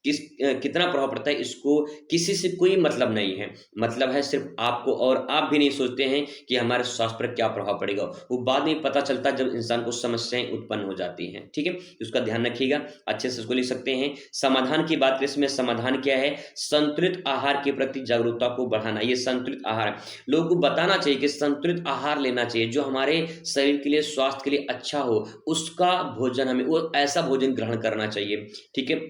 कितना प्रभाव पड़ता है, इसको किसी से कोई मतलब नहीं है। मतलब है सिर्फ आपको, और आप भी नहीं सोचते हैं कि हमारे स्वास्थ्य पर क्या प्रभाव पड़ेगा। वो बाद में पता चलता है जब इंसान को समस्याएं उत्पन्न हो जाती हैं, ठीक है। उसका ध्यान रखिएगा, अच्छे से उसको लिख सकते हैं। समाधान की बात करें, इसमें समाधान क्या है? संतुलित आहार के प्रति जागरूकता को बढ़ाना। ये संतुलित आहार लोगों को बताना चाहिए कि संतुलित आहार लेना चाहिए, जो हमारे शरीर के लिए, स्वास्थ्य के लिए अच्छा हो, उसका भोजन हमें, वो ऐसा भोजन ग्रहण करना चाहिए, ठीक है।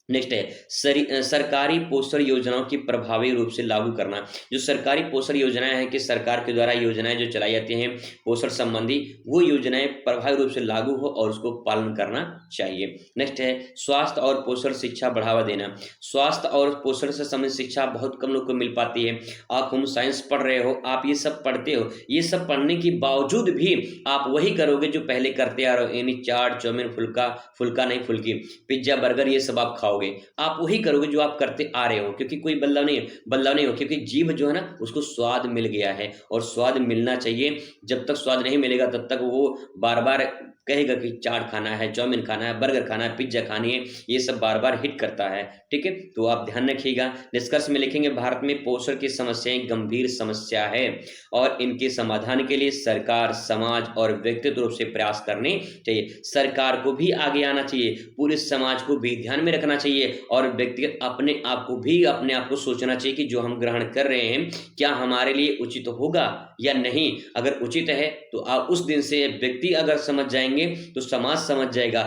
नेक्स्ट है सरकारी पोषण योजनाओं की प्रभावी रूप से लागू करना। जो सरकारी पोषण योजनाएं हैं कि सरकार के द्वारा योजनाएं जो चलाई जाती हैं पोषण संबंधी, वो योजनाएं प्रभावी रूप से लागू हो और उसको पालन करना चाहिए। नेक्स्ट है स्वास्थ्य और पोषण शिक्षा बढ़ावा देना। स्वास्थ्य और पोषण से संबंधित शिक्षा बहुत कम लोग को मिल पाती है। आप होम साइंस पढ़ रहे हो, आप ये सब पढ़ते हो, ये सब पढ़ने के बावजूद भी आप वही करोगे जो पहले करते आ रहे हो, यानी चाट, चाउमीन, फुल्का नहीं फुल्की, पिज्जा, बर्गर, ये सब आप खाओगे, आप वही करोगे जो आप करते आ रहे हो, क्योंकि कोई बदलाव नहीं हो, क्योंकि जीभ जो है ना उसको स्वाद मिल गया है और स्वाद मिलना चाहिए। जब तक स्वाद नहीं मिलेगा तब तक वो बार बार कहेगा कि चाट खाना है, चाउमीन खाना है, बर्गर खाना है, पिज्जा खानी है, ये सब बार बार हिट करता है, ठीक है। तो आप ध्यान रखिएगा। निष्कर्ष में लिखेंगे भारत में पोषण की समस्याएं गंभीर समस्या है और इनके समाधान के लिए सरकार, समाज और व्यक्तिगत रूप से प्रयास करने चाहिए। सरकार को भी आगे आना चाहिए, पूरे समाज को भी ध्यान में रखना चाहिए और व्यक्तिगत अपने आप को सोचना चाहिए कि जो हम ग्रहण कर रहे हैं क्या हमारे लिए उचित होगा या नहीं। अगर उचित है तो आप उस दिन से व्यक्ति अगर समझ जाएंगे तो समाज समझ जाएगा,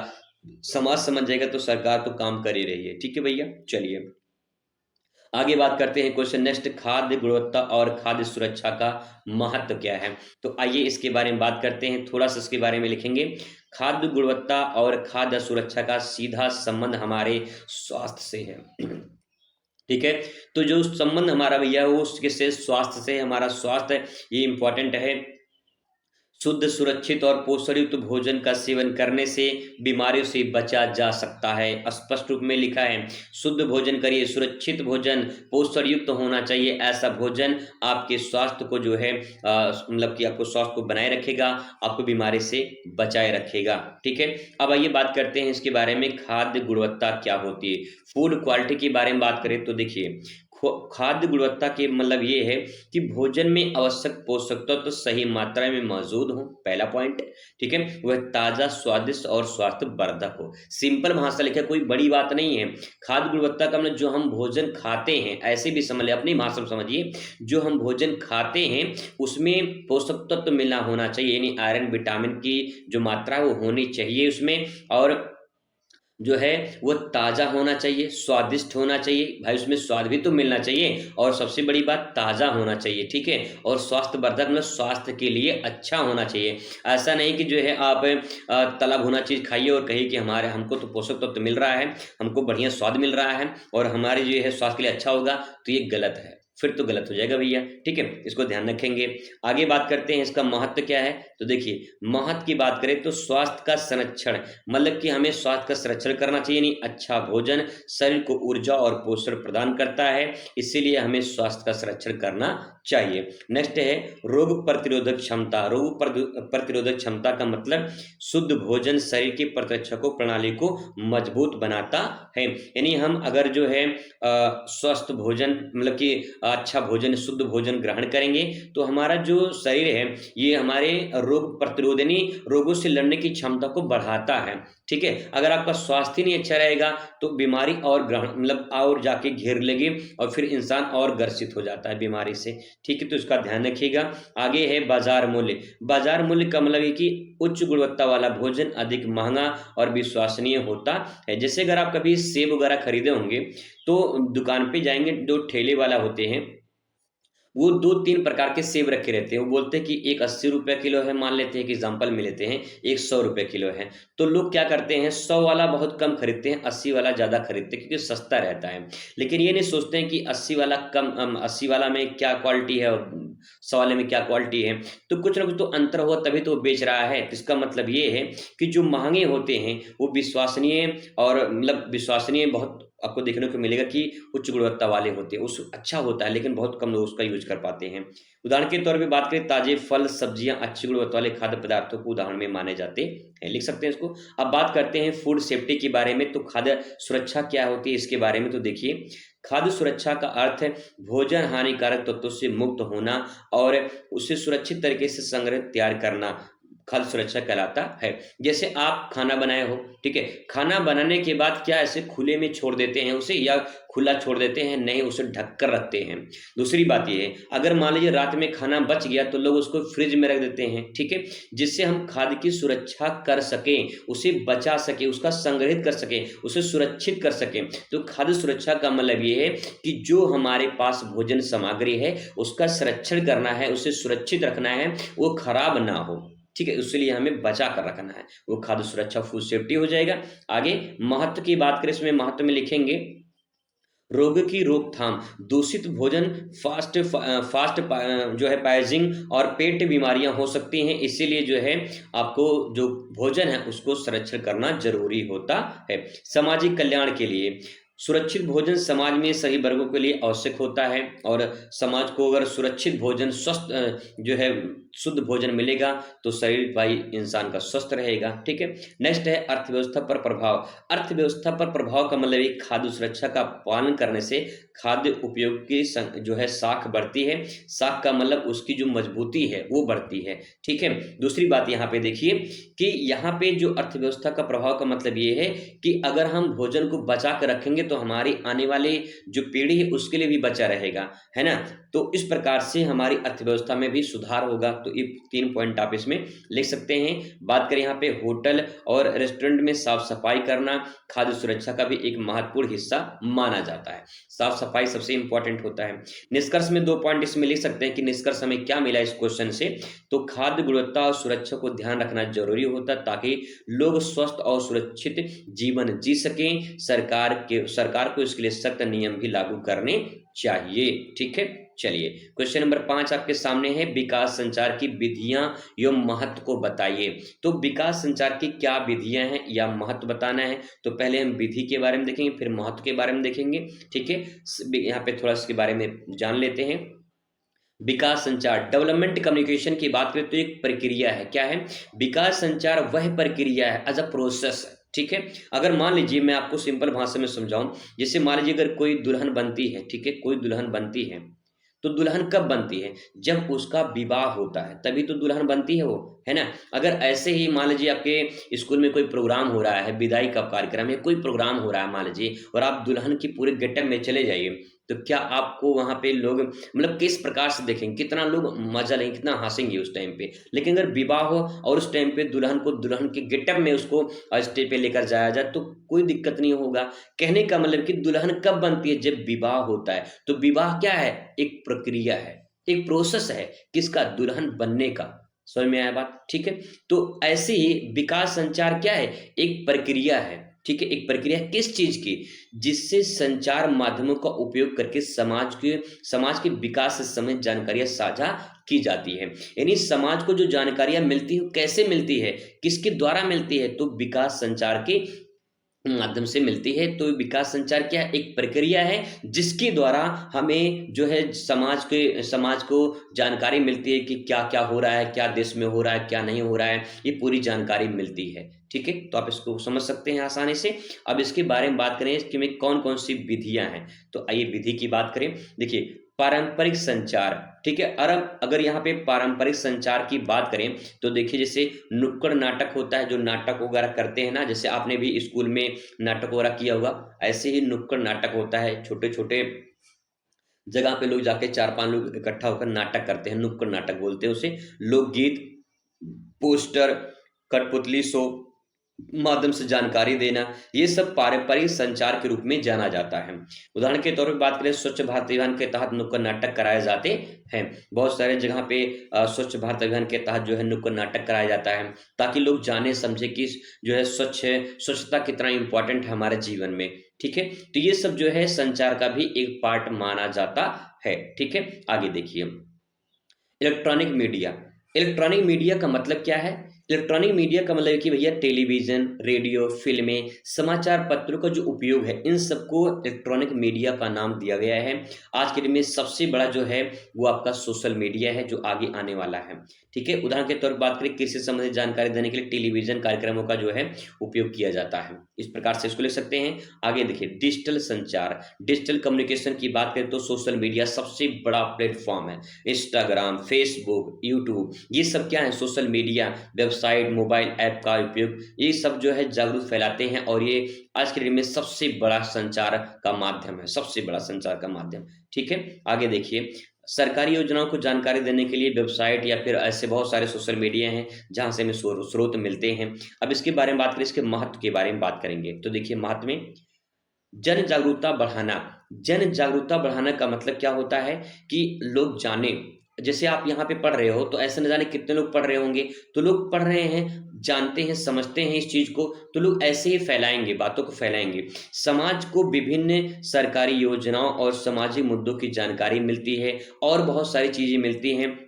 समाज समझ जाएगा तो सरकार तो काम कर ही रही है, ठीक है भैया। चलिए आगे बात करते हैं क्वेश्चन नेक्स्ट, खाद्य गुणवत्ता और खाद्य सुरक्षा का महत्व क्या है। तो आइए इसके बारे में बात करते हैं, थोड़ा सा इसके बारे में लिखेंगे। खाद्य गुणवत्ता और खाद्य सुरक्षा का सीधा संबंध हमारे स्वास्थ्य से है, ठीक है। तो जो संबंध हमारा भैया वो उसके स्वास्थ्य से, हमारा स्वास्थ्य ये इंपॉर्टेंट है। शुद्ध, सुरक्षित और पोषण युक्त भोजन का सेवन करने से बीमारियों से बचा जा सकता है। स्पष्ट रूप में लिखा है शुद्ध भोजन करिए, सुरक्षित भोजन, पोषण युक्त होना चाहिए। ऐसा भोजन आपके स्वास्थ्य को जो है मतलब कि आपको स्वास्थ्य को बनाए रखेगा, आपको बीमारी से बचाए रखेगा, ठीक है। अब आइए बात करते हैं इसके बारे में, खाद्य गुणवत्ता क्या होती है। फूड क्वालिटी के बारे में बात करें तो देखिए खाद्य गुणवत्ता के मतलब ये है कि भोजन में आवश्यक पोषक तत्व तो सही मात्रा में मौजूद हो, पहला पॉइंट। ठीक है, वह ताजा, स्वादिष्ट और स्वास्थ्यवर्धक हो। सिंपल भाषा लिखा, कोई बड़ी बात नहीं है। खाद्य गुणवत्ता का मतलब जो हम भोजन खाते हैं, ऐसे भी समझ ले, अपनी भाषा में समझिए, जो हम भोजन खाते हैं उसमें पोषक तत्व मिलना होना चाहिए, यानी आयरन विटामिन की जो मात्रा है वो होनी चाहिए उसमें, और जो है वो ताज़ा होना चाहिए, स्वादिष्ट होना चाहिए, भाई उसमें स्वाद भी तो मिलना चाहिए, और सबसे बड़ी बात ताज़ा होना चाहिए। ठीक है, और स्वास्थ्यवर्धक मतलब स्वास्थ्य के लिए अच्छा होना चाहिए। ऐसा नहीं कि जो है आप तला भुना चीज़ खाइए और कहिए कि हमारे हमको तो पोषक तत्व मिल रहा है, हमको बढ़िया स्वाद मिल रहा है और हमारे जो है स्वास्थ्य के लिए अच्छा होगा, तो ये गलत है, फिर तो गलत हो जाएगा भैया। ठीक है, इसको ध्यान रखेंगे। आगे बात करते हैं इसका महत्व क्या है। तो देखिए, महत्व की बात करें तो स्वास्थ्य का संरक्षण, मतलब कि हमें स्वास्थ्य का संरक्षण करना चाहिए, नहीं अच्छा भोजन शरीर को ऊर्जा और पोषण प्रदान करता है, इसीलिए हमें स्वास्थ्य का संरक्षण करना चाहिए। नेक्स्ट है रोग प्रतिरोधक क्षमता। रोग प्रतिरोधक क्षमता का मतलब शुद्ध भोजन शरीर की प्रतिरक्षकों प्रणाली को मजबूत बनाता है, यानी हम अगर जो है स्वस्थ भोजन मतलब कि अच्छा भोजन, शुद्ध भोजन ग्रहण करेंगे तो हमारा जो शरीर है ये हमारे रोग प्रतिरोध यानी रोगों से लड़ने की क्षमता को बढ़ाता है। ठीक है, अगर आपका स्वास्थ्य नहीं अच्छा रहेगा तो बीमारी और ग्रहण मतलब और जाके घेर लेगी और फिर इंसान और ग्रसित हो जाता है बीमारी से। ठीक है, तो इसका ध्यान रखिएगा। आगे है बाजार मूल्य। बाजार मूल्य का मतलब है कि उच्च गुणवत्ता वाला भोजन अधिक महंगा और विश्वसनीय होता है। जैसे अगर आप कभी सेब वगैरह खरीदे होंगे तो दुकान पे जाएंगे, जो ठेले वाला होते हैं वो 2-3 प्रकार के सेब रखे रहते हैं। वो बोलते हैं कि एक 80 रुपये किलो है, मान लेते हैं कि एग्जाम्पल में लेते हैं, एक 100 रुपये किलो है। तो लोग क्या करते हैं, 100 वाला बहुत कम खरीदते हैं, 80 वाला ज़्यादा खरीदते हैं क्योंकि सस्ता रहता है। लेकिन ये नहीं सोचते हैं कि 80 वाला 80 वाला में क्या क्वालिटी है और 100 वाले में क्या क्वालिटी है। तो कुछ ना कुछ तो अंतर हुआ तभी तो वो बेच रहा है। तो इसका मतलब ये है कि जो महंगे होते हैं वो विश्वसनीय और मतलब विश्वसनीय बहुत आपको देखने को मिलेगा कि उच्च गुणवत्ता वाले होते हैं, उस अच्छा होता है लेकिन बहुत कम लोग उसका यूज कर पाते हैं। उदाहरण के तौर पे बात करें, ताजे फल सब्जियां अच्छी गुणवत्ता वाले खाद्य पदार्थों को उदाहरण में माने जाते हैं, लिख सकते हैं इसको। अब बात करते हैं फूड सेफ्टी के बारे में। तो खाद्य सुरक्षा क्या होती है इसके बारे में तो देखिए, खाद्य सुरक्षा का अर्थ है भोजन हानिकारक तत्वों से मुक्त होना और उसे सुरक्षित तरीके से संग्रहित तैयार करना खाद्य सुरक्षा कहलाता है। जैसे आप खाना बनाए हो, ठीक है, खाना बनाने के बाद क्या ऐसे खुले में छोड़ देते हैं उसे या खुला छोड़ देते हैं? नहीं, उसे ढक कर रखते हैं। दूसरी बात ये है, अगर मान लीजिए रात में खाना बच गया तो लोग उसको फ्रिज में रख देते हैं, ठीक है, जिससे हम खाद्य की सुरक्षा कर सकें, उसे बचा सके, उसका संग्रहित कर सके, उसे सुरक्षित कर सके। तो खाद्य सुरक्षा का मतलब ये है कि जो हमारे पास भोजन सामग्री है उसका संरक्षण करना है, उसे सुरक्षित रखना है, वो खराब ना हो। ठीक है, इसलिए हमें बचा कर रखना है, वो खाद्य सुरक्षा फूड सेफ्टी हो जाएगा। आगे महत्व की बात करें, इसमें महत्व में लिखेंगे रोग की रोकथाम। दूषित भोजन फास्ट जो है पाइजिंग और पेट बीमारियां हो सकती हैं, इसीलिए जो है आपको जो भोजन है उसको संरक्षण करना जरूरी होता है। सामाजिक कल्याण के लिए सुरक्षित भोजन समाज में सभी वर्गों के लिए आवश्यक होता है, और समाज को अगर सुरक्षित भोजन स्वस्थ जो है शुद्ध भोजन मिलेगा तो शरीर भाई इंसान का स्वस्थ रहेगा। ठीक है, नेक्स्ट है अर्थव्यवस्था पर प्रभाव। अर्थव्यवस्था पर प्रभाव का मतलब एक खाद्य सुरक्षा का पालन करने से खाद्य उपयोग की जो है साख बढ़ती है। साख का मतलब उसकी जो मजबूती है वो बढ़ती है। ठीक है, दूसरी बात यहाँ पे देखिए कि यहाँ पे जो अर्थव्यवस्था का प्रभाव का मतलब ये है कि अगर हम भोजन को बचा कर रखेंगे तो हमारी आने वाली जो पीढ़ी है उसके लिए भी बचा रहेगा, है ना। तो इस प्रकार से हमारी अर्थव्यवस्था में भी सुधार होगा। तो ये 3 पॉइंट आप इसमें लिख सकते हैं। बात करें यहाँ पे होटल और रेस्टोरेंट में साफ सफाई करना खाद्य सुरक्षा का भी एक महत्वपूर्ण हिस्सा माना जाता है। साफ सफाई सबसे इंपॉर्टेंट होता है। निष्कर्ष में 2 पॉइंट इसमें लिख सकते हैं कि निष्कर्ष हमें क्या मिला इस क्वेश्चन से। तो खाद्य गुणवत्ता और सुरक्षा को ध्यान रखना जरूरी होता है ताकि लोग स्वस्थ और सुरक्षित जीवन जी सकें। सरकार को इसके लिए सख्त नियम भी लागू करने चाहिए। ठीक है, चलिए क्वेश्चन नंबर 5 आपके सामने है, विकास संचार की विधियां एवं महत्व को बताइए। तो विकास संचार की क्या विधियां हैं या महत्व बताना है। तो पहले हम विधि के बारे में देखेंगे, फिर महत्व के बारे में देखेंगे। ठीक है, यहाँ पे थोड़ा इसके बारे में जान लेते हैं। विकास संचार, डेवलपमेंट कम्युनिकेशन की बात करें तो एक प्रक्रिया है। क्या है? विकास संचार वह प्रक्रिया है, एज अ प्रोसेस, ठीक है। अगर मान लीजिए मैं आपको सिंपल भाषा में समझाऊं, जैसे मान लीजिए अगर कोई दुल्हन बनती है, ठीक है, कोई दुल्हन बनती है, तो दुल्हन कब बनती है? जब उसका विवाह होता है, तभी तो दुल्हन बनती है वो, है ना? अगर ऐसे ही मान लीजिए आपके स्कूल में कोई प्रोग्राम हो रहा है, विदाई का कार्यक्रम या कोई प्रोग्राम हो रहा है मान लीजिए, और आप दुल्हन की पूरे गेटअप में चले जाइए, तो क्या आपको वहाँ पे लोग मतलब किस प्रकार से देखेंगे? कितना लोग मज़ा लेंगे, कितना हँसेंगे उस टाइम पे। लेकिन अगर विवाह हो और उस टाइम पे दुल्हन को दुल्हन के गेटअप में उसको स्टेज पे लेकर जाया जाए, तो कोई दिक्कत नहीं होगा। कहने का मतलब कि दुल्हन कब बनती है? जब विवाह होता है। तो विवाह क्या है? एक प्रक्रिया है, एक प्रोसेस है, किसका? दुल्हन बनने का। समझ में आया बात? ठीक है। तो ऐसे ही विकास संचार क्या है? एक प्रक्रिया है, ठीक है। एक प्रक्रिया किस चीज की? जिससे संचार माध्यमों का उपयोग करके समाज के विकास से संबंधित जानकारियां साझा की जाती है। यानी समाज को जो जानकारियां मिलती है, कैसे मिलती है, किसके द्वारा मिलती है? तो विकास संचार के माध्यम से मिलती है। तो विकास संचार क्या है? एक प्रक्रिया है जिसके द्वारा हमें जो है समाज को जानकारी मिलती है कि क्या क्या हो रहा है, क्या देश में हो रहा है, क्या नहीं हो रहा है, ये पूरी जानकारी मिलती है। ठीक है, तो आप इसको समझ सकते हैं आसानी से। अब इसके बारे में बात करें कि में कौन कौन सी विधियां हैं, तो आइए विधि की बात करें। देखिए, पारंपरिक संचार, ठीक है। और अब अगर यहाँ पे पारंपरिक संचार की बात करें, तो देखिए जैसे नुक्कड़ नाटक होता है, जो नाटक वगैरह करते हैं ना, जैसे आपने भी स्कूल में नाटक वगैरह किया होगा, ऐसे ही नुक्कड़ नाटक होता है। छोटे छोटे जगह पे लोग जाके 4-5 लोग इकट्ठा होकर नाटक करते हैं, नुक्कड़ नाटक बोलते हैं उसे। लोकगीत, पोस्टर, कठपुतली शो माध्यम से जानकारी देना, ये सब पारंपरिक संचार के रूप में जाना जाता है। उदाहरण के तौर पे बात करें, स्वच्छ भारत अभियान के तहत नुक्कड़ नाटक कराए जाते हैं। बहुत सारे जगह पे स्वच्छ भारत अभियान के तहत जो है नुक्कड़ नाटक कराया जाता है, ताकि लोग जाने समझे कि जो है स्वच्छता कितना इंपॉर्टेंट है हमारे जीवन में। ठीक है, तो ये सब जो है संचार का भी एक पार्ट माना जाता है। ठीक है, आगे देखिए, इलेक्ट्रॉनिक मीडिया। इलेक्ट्रॉनिक मीडिया का मतलब क्या है? इलेक्ट्रॉनिक मीडिया का मतलब है कि भैया टेलीविजन, रेडियो, फिल्में, समाचार पत्रों का जो उपयोग है, इन सबको इलेक्ट्रॉनिक मीडिया का नाम दिया गया है। आज के दिन में सबसे बड़ा जो है वो आपका सोशल मीडिया है, जो आगे आने वाला है। ठीक है, उदाहरण के तौर पर बात करें, कृषि संबंधित जानकारी देने के लिए टेलीविजन कार्यक्रमों का जो है उपयोग किया जाता है। इस प्रकार से इसको लिख सकते हैं। आगे देखिए, डिजिटल संचार, डिजिटल कम्युनिकेशन की बात करें तो सोशल मीडिया सबसे बड़ा प्लेटफॉर्म है। इंस्टाग्राम, फेसबुक, यूट्यूब, ये सब क्या है? Social media, website, mobile app का उपयोग, ये सब जो है जागरूक फैलाते हैं, और ये आज के दिन में सबसे बड़ा संचार का माध्यम है, सबसे बड़ा संचार का माध्यम। ठीक है, आगे देखिए, सरकारी योजनाओं को जानकारी देने के लिए वेबसाइट या फिर ऐसे बहुत सारे सोशल मीडिया हैं जहां से हमें स्रोत मिलते हैं। अब इसके बारे में बात करें, इसके महत्व के बारे में बात करेंगे, तो देखिए महत्व में जन जागरूकता बढ़ाना। जन जागरूकता बढ़ाना का मतलब क्या होता है कि लोग जाने, जैसे आप यहाँ पे पढ़ रहे हो, तो ऐसे न जाने कितने लोग पढ़ रहे होंगे, तो लोग पढ़ रहे हैं, जानते हैं, समझते हैं इस चीज को, तो लोग ऐसे ही फैलाएंगे, बातों को फैलाएंगे। समाज को विभिन्न सरकारी योजनाओं और सामाजिक मुद्दों की जानकारी मिलती है, और बहुत सारी चीजें मिलती हैं।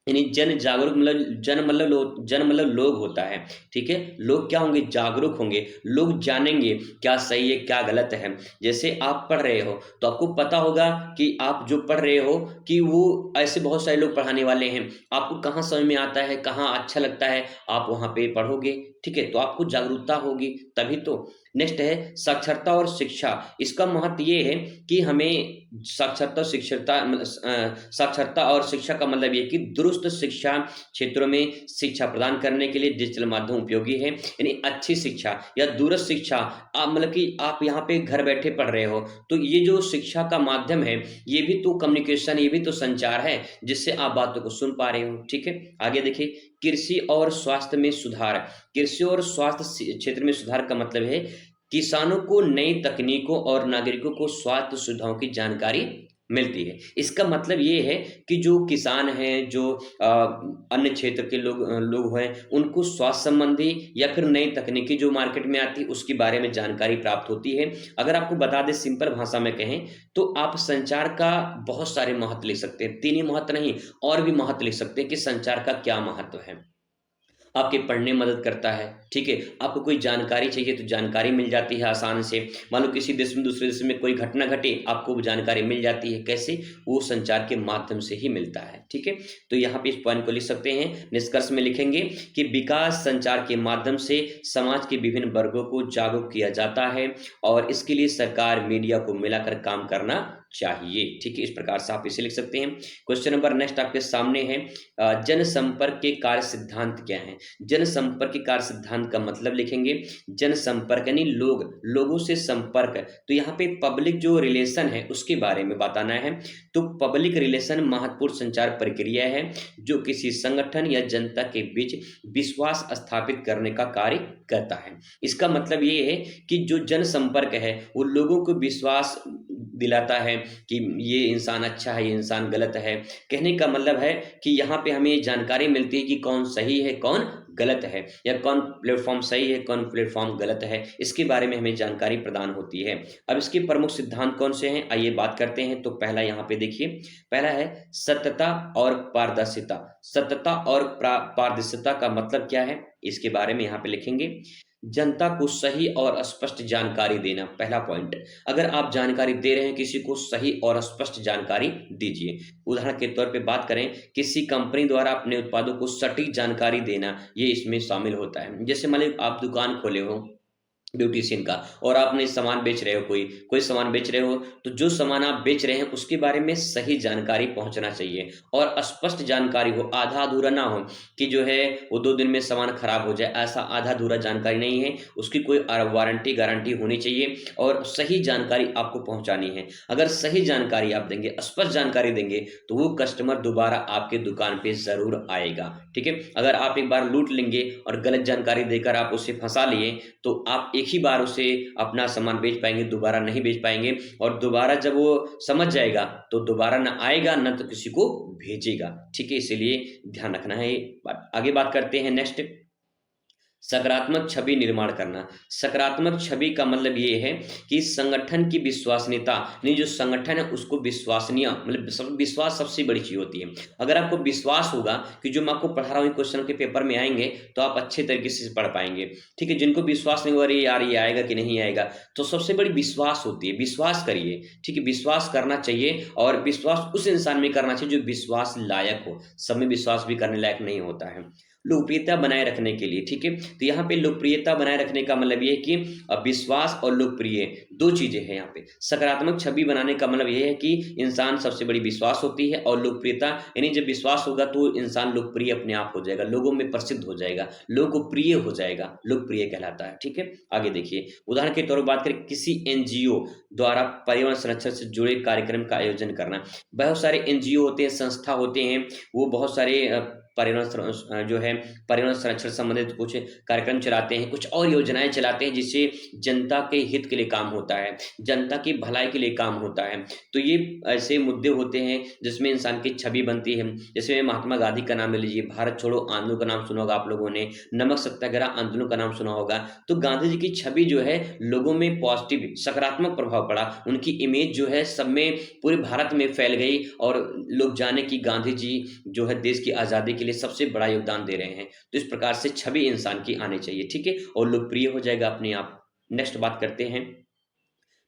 यानी जन जागरूक मतलब जन मतलब लोग होता है। ठीक है, लोग क्या होंगे? जागरूक होंगे, लोग जानेंगे क्या सही है क्या गलत है। जैसे आप पढ़ रहे हो, तो आपको पता होगा कि आप जो पढ़ रहे हो कि वो ऐसे बहुत सारे लोग पढ़ाने वाले हैं, आपको कहाँ समझ में आता है, कहाँ अच्छा लगता है, आप वहाँ पे पढ़ोगे। ठीक है, तो आपको जागरूकता होगी तभी तो। नेक्स्ट है साक्षरता और शिक्षा। इसका महत्व ये है कि हमें साक्षरता और शिक्षा का मतलब ये कि दुरुस्त शिक्षा क्षेत्रों में शिक्षा प्रदान करने के लिए डिजिटल माध्यम उपयोगी है। यानी अच्छी शिक्षा या दूरस्थ शिक्षा, आप मतलब कि आप यहाँ पे घर बैठे पढ़ रहे हो, तो ये जो शिक्षा का माध्यम है, ये भी तो कम्युनिकेशन, ये भी तो संचार है, जिससे आप बातों को सुन पा रहे हो। ठीक है, आगे देखिए, कृषि और स्वास्थ्य में सुधार। कृषि और स्वास्थ्य क्षेत्र में सुधार का मतलब है किसानों को नई तकनीकों और नागरिकों को स्वास्थ्य सुविधाओं की जानकारी मिलती है। इसका मतलब ये है कि जो किसान हैं, जो अन्य क्षेत्र के लोग हैं, उनको स्वास्थ्य संबंधी या फिर नई तकनीकी जो मार्केट में आती है उसके बारे में जानकारी प्राप्त होती है। अगर आपको बता दें सिंपल भाषा में कहें, तो आप संचार का बहुत सारे महत्व लिख सकते हैं। 3 ही महत्व नहीं, और भी महत्व लिख सकते हैं कि संचार का क्या महत्व है। आपके पढ़ने में मदद करता है, ठीक है? आपको कोई जानकारी चाहिए तो जानकारी मिल जाती है आसान से। मान लो किसी देश में दूसरे देश में कोई घटना घटे, आपको वो जानकारी मिल जाती है, कैसे? वो संचार के माध्यम से ही मिलता है, ठीक है? तो यहाँ पे इस पॉइंट को लिख सकते हैं, निष्कर्ष में लिखेंगे कि विकास संचार के माध्यम से समाज के विभिन्न वर्गों को जागरूक किया जाता है और इसके लिए सरकार, मीडिया को मिलाकर काम करना चाहिए, ठीक है? इस प्रकार से आप इसे लिख सकते हैं। क्वेश्चन नंबर नेक्स्ट आपके सामने है, जनसंपर्क के कार्य सिद्धांत क्या है? जनसंपर्क के कार्य सिद्धांत का मतलब लिखेंगे, जनसंपर्क यानी लोगों से संपर्क। तो यहाँ पे पब्लिक जो रिलेशन है उसके बारे में बताना है। तो पब्लिक रिलेशन महत्वपूर्ण संचार प्रक्रिया है जो किसी संगठन या जनता के बीच विश्वास स्थापित करने का कार्य करता है। इसका मतलब ये है कि जो जनसंपर्क है वो लोगों को विश्वास दिलाता है कि ये इंसान अच्छा है, ये इंसान गलत है। कहने का मतलब है कि यहाँ पे हमें जानकारी मिलती है कि कौन सही है, कौन गलत है, या कौन प्लेटफॉर्म सही है, कौन प्लेटफॉर्म गलत है, इसके बारे में हमें जानकारी प्रदान होती है। अब इसके प्रमुख सिद्धांत कौन से हैं, आइए बात करते हैं। तो पहला यहाँ पे देखिए, पहला है सत्यता और पारदर्शिता। सत्यता और पारदर्शिता का मतलब क्या है, इसके बारे में यहाँ पे लिखेंगे, जनता को सही और स्पष्ट जानकारी देना। पहला पॉइंट, अगर आप जानकारी दे रहे हैं किसी को, सही और स्पष्ट जानकारी दीजिए। उदाहरण के तौर पे बात करें, किसी कंपनी द्वारा अपने उत्पादों को सटीक जानकारी देना, ये इसमें शामिल होता है। जैसे मान लीजिए आप दुकान खोले हो ब्यूटिशियन का और आपने सामान बेच रहे हो, कोई सामान बेच रहे हो, तो जो सामान आप बेच रहे हैं उसके बारे में सही जानकारी पहुंचना चाहिए और स्पष्ट जानकारी हो, आधा अधूरा ना हो कि जो है वो 2 दिन में सामान खराब हो जाए, ऐसा आधा अधूरा जानकारी नहीं है। उसकी कोई वारंटी गारंटी होनी चाहिए और सही जानकारी आपको पहुंचानी है। अगर सही जानकारी आप देंगे, स्पष्ट जानकारी देंगे, तो वो कस्टमर दोबारा आपके दुकान पे जरूर आएगा, ठीक है? अगर आप एक बार लूट लेंगे और गलत जानकारी देकर आप उसे फंसा लिए, तो आप एक ही बार उसे अपना सामान बेच पाएंगे, दोबारा नहीं बेच पाएंगे। और दोबारा जब वो समझ जाएगा तो दोबारा ना आएगा, ना तो किसी को भेजेगा, ठीक है? इसीलिए ध्यान रखना है। आगे बात करते हैं नेक्स्ट, सकारात्मक छवि निर्माण करना। सकारात्मक छवि का मतलब ये है कि संगठन की विश्वसनीयता, नहीं, जो संगठन है उसको विश्वसनीय, मतलब विश्वास सबसे बड़ी चीज होती है। अगर आपको विश्वास होगा कि जो मैं आपको पढ़ा रहा हूँ क्वेश्चन के पेपर में आएंगे, तो आप अच्छे तरीके से पढ़ पाएंगे, ठीक है? जिनको विश्वास नहीं हो रही यार ये आएगा कि नहीं आएगा, तो सबसे बड़ी विश्वास होती है। विश्वास करिए, ठीक है? विश्वास करना चाहिए और विश्वास उस इंसान में करना चाहिए जो विश्वास लायक हो। सब में विश्वास भी करने लायक नहीं होता है। लोकप्रियता बनाए रखने के लिए, ठीक है? तो यहाँ पे लोकप्रियता बनाए रखने का मतलब ये है कि विश्वास और लोकप्रिय 2 चीजें हैं यहाँ पे। सकारात्मक छवि बनाने का मतलब ये है कि इंसान सबसे बड़ी विश्वास होती है, और लोकप्रियता यानी जब विश्वास होगा तो इंसान लोकप्रिय अपने आप हो जाएगा, लोगों में प्रसिद्ध हो जाएगा, लोगों को प्रिय हो जाएगा, लोकप्रिय कहलाता है, ठीक है? आगे देखिए, उदाहरण के तौर पर बात करें, किसी एनजीओ द्वारा पर्यावरण संरक्षण से जुड़े कार्यक्रम का आयोजन करना। बहुत सारे एनजीओ होते हैं, संस्था होते हैं, वो बहुत सारे पर्यावरण संरक्षण संबंधित कुछ कार्यक्रम चलाते हैं, कुछ और योजनाएं चलाते हैं जिससे जनता के हित के लिए काम होता है, जनता की भलाई के लिए काम होता है। तो ये ऐसे मुद्दे होते हैं जिसमें इंसान की छवि बनती है। जैसे महात्मा गांधी का नाम ले लीजिए, भारत छोड़ो आंदोलन का नाम सुना होगा आप लोगों ने, नमक सत्याग्रह आंदोलन का नाम सुना होगा। तो गांधी जी की छवि जो है लोगों में पॉजिटिव सकारात्मक प्रभाव पड़ा, उनकी इमेज जो है सब में पूरे भारत में फैल गई और लोग जाने कि गांधी जी जो है देश की आजादी के लिए सबसे बड़ा योगदान दे रहे हैं। तो इस प्रकार से छवि इंसान की आनी चाहिए, ठीक है? और लोकप्रिय हो जाएगा अपने आप। नेक्स्ट बात करते हैं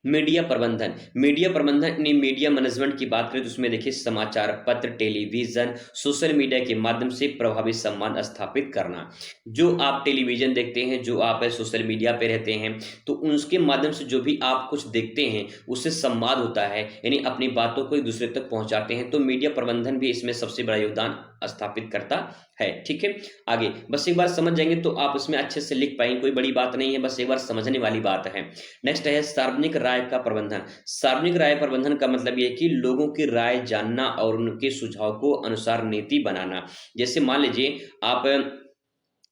मीडिया प्रबंधन। मीडिया प्रबंधन यानी मीडिया मैनेजमेंट की बात करें तो उसमें देखिए समाचार पत्र, टेलीविजन, सोशल मीडिया के माध्यम से प्रभावी संवाद स्थापित करना। जो आप टेलीविजन देखते हैं, जो आप सोशल मीडिया पे रहते हैं, तो उसके माध्यम से जो भी आप कुछ देखते हैं उससे संवाद होता है, यानी अपनी बातों को एक दूसरे तक पहुंचाते हैं। तो मीडिया प्रबंधन भी इसमें सबसे बड़ा योगदान स्थापित करता है, ठीक है? आगे बस एक बार समझ जाएंगे तो आप उसमें अच्छे से लिख पाएंगे, कोई बड़ी बात नहीं है, बस एक बार समझने वाली बात है। नेक्स्ट है सार्वजनिक राय का प्रबंधन। सार्वजनिक राय प्रबंधन का मतलब यह है कि लोगों की राय जानना और उनके सुझाव को अनुसार नीति बनाना। जैसे मान लीजिए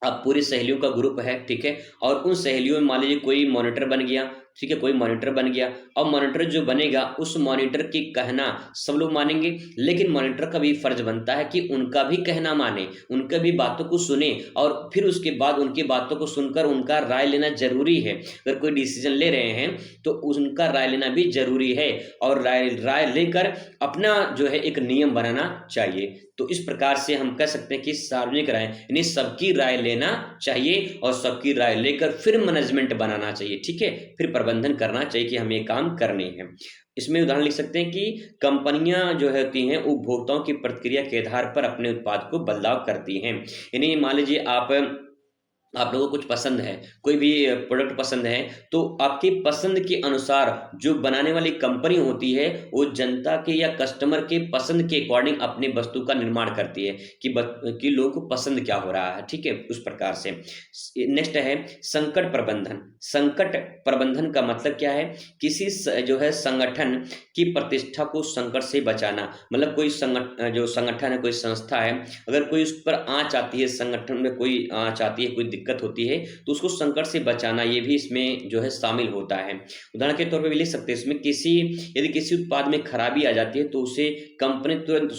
आप पूरी सहेलियों का ग्रुप है, ठीक है? और उन सहेलियों में मान लीजिए कोई मॉनिटर बन गया, ठीक है? कोई मॉनिटर बन गया, और मॉनिटर जो बनेगा उस मॉनिटर की कहना सब लोग मानेंगे, लेकिन मॉनिटर का भी फर्ज बनता है कि उनका भी कहना माने, उनका भी बातों को सुने, और फिर उसके बाद उनकी बातों को सुनकर उनका राय लेना जरूरी है। अगर कोई डिसीजन ले रहे हैं तो उनका राय लेना भी जरूरी है, और राय लेकर अपना जो है एक नियम बनाना चाहिए। तो तो इस प्रकार से हम कह सकते हैं कि सार्वजनिक राय यानी सबकी राय लेना चाहिए और सबकी राय लेकर फिर मैनेजमेंट बनाना चाहिए, ठीक है, फिर प्रबंधन करना चाहिए कि हमें काम करने हैं। इसमें उदाहरण लिख सकते हैं कि कंपनियां जो होती हैं उपभोक्ताओं की प्रतिक्रिया के आधार पर अपने उत्पाद को बदलाव करती हैं। यानी मान लीजिए आप लोगों को कुछ पसंद है, कोई भी प्रोडक्ट पसंद है, तो आपकी पसंद के अनुसार जो बनाने वाली कंपनी होती है वो जनता के या कस्टमर के पसंद के अकॉर्डिंग अपनी वस्तु का निर्माण करती है कि लोगों को पसंद क्या हो रहा है, ठीक है, उस प्रकार से। नेक्स्ट है संकट प्रबंधन। संकट प्रबंधन का मतलब क्या है? किसी जो है संगठन की प्रतिष्ठा को संकट से बचाना। मतलब कोई जो संगठन है, कोई संस्था है, अगर कोई उस पर आंच आती है, संगठन में कोई आंच आती है, कोई दिक्कत होती है, तो उसको संकट से बचाना ये भी इसमें जो है शामिल होता है। उदाहरण के तौर पे भी लिख सकते हैं इसमें यदि किसी उत्पाद में खराबी आ जाती है तो उसे कंपनी तुरंत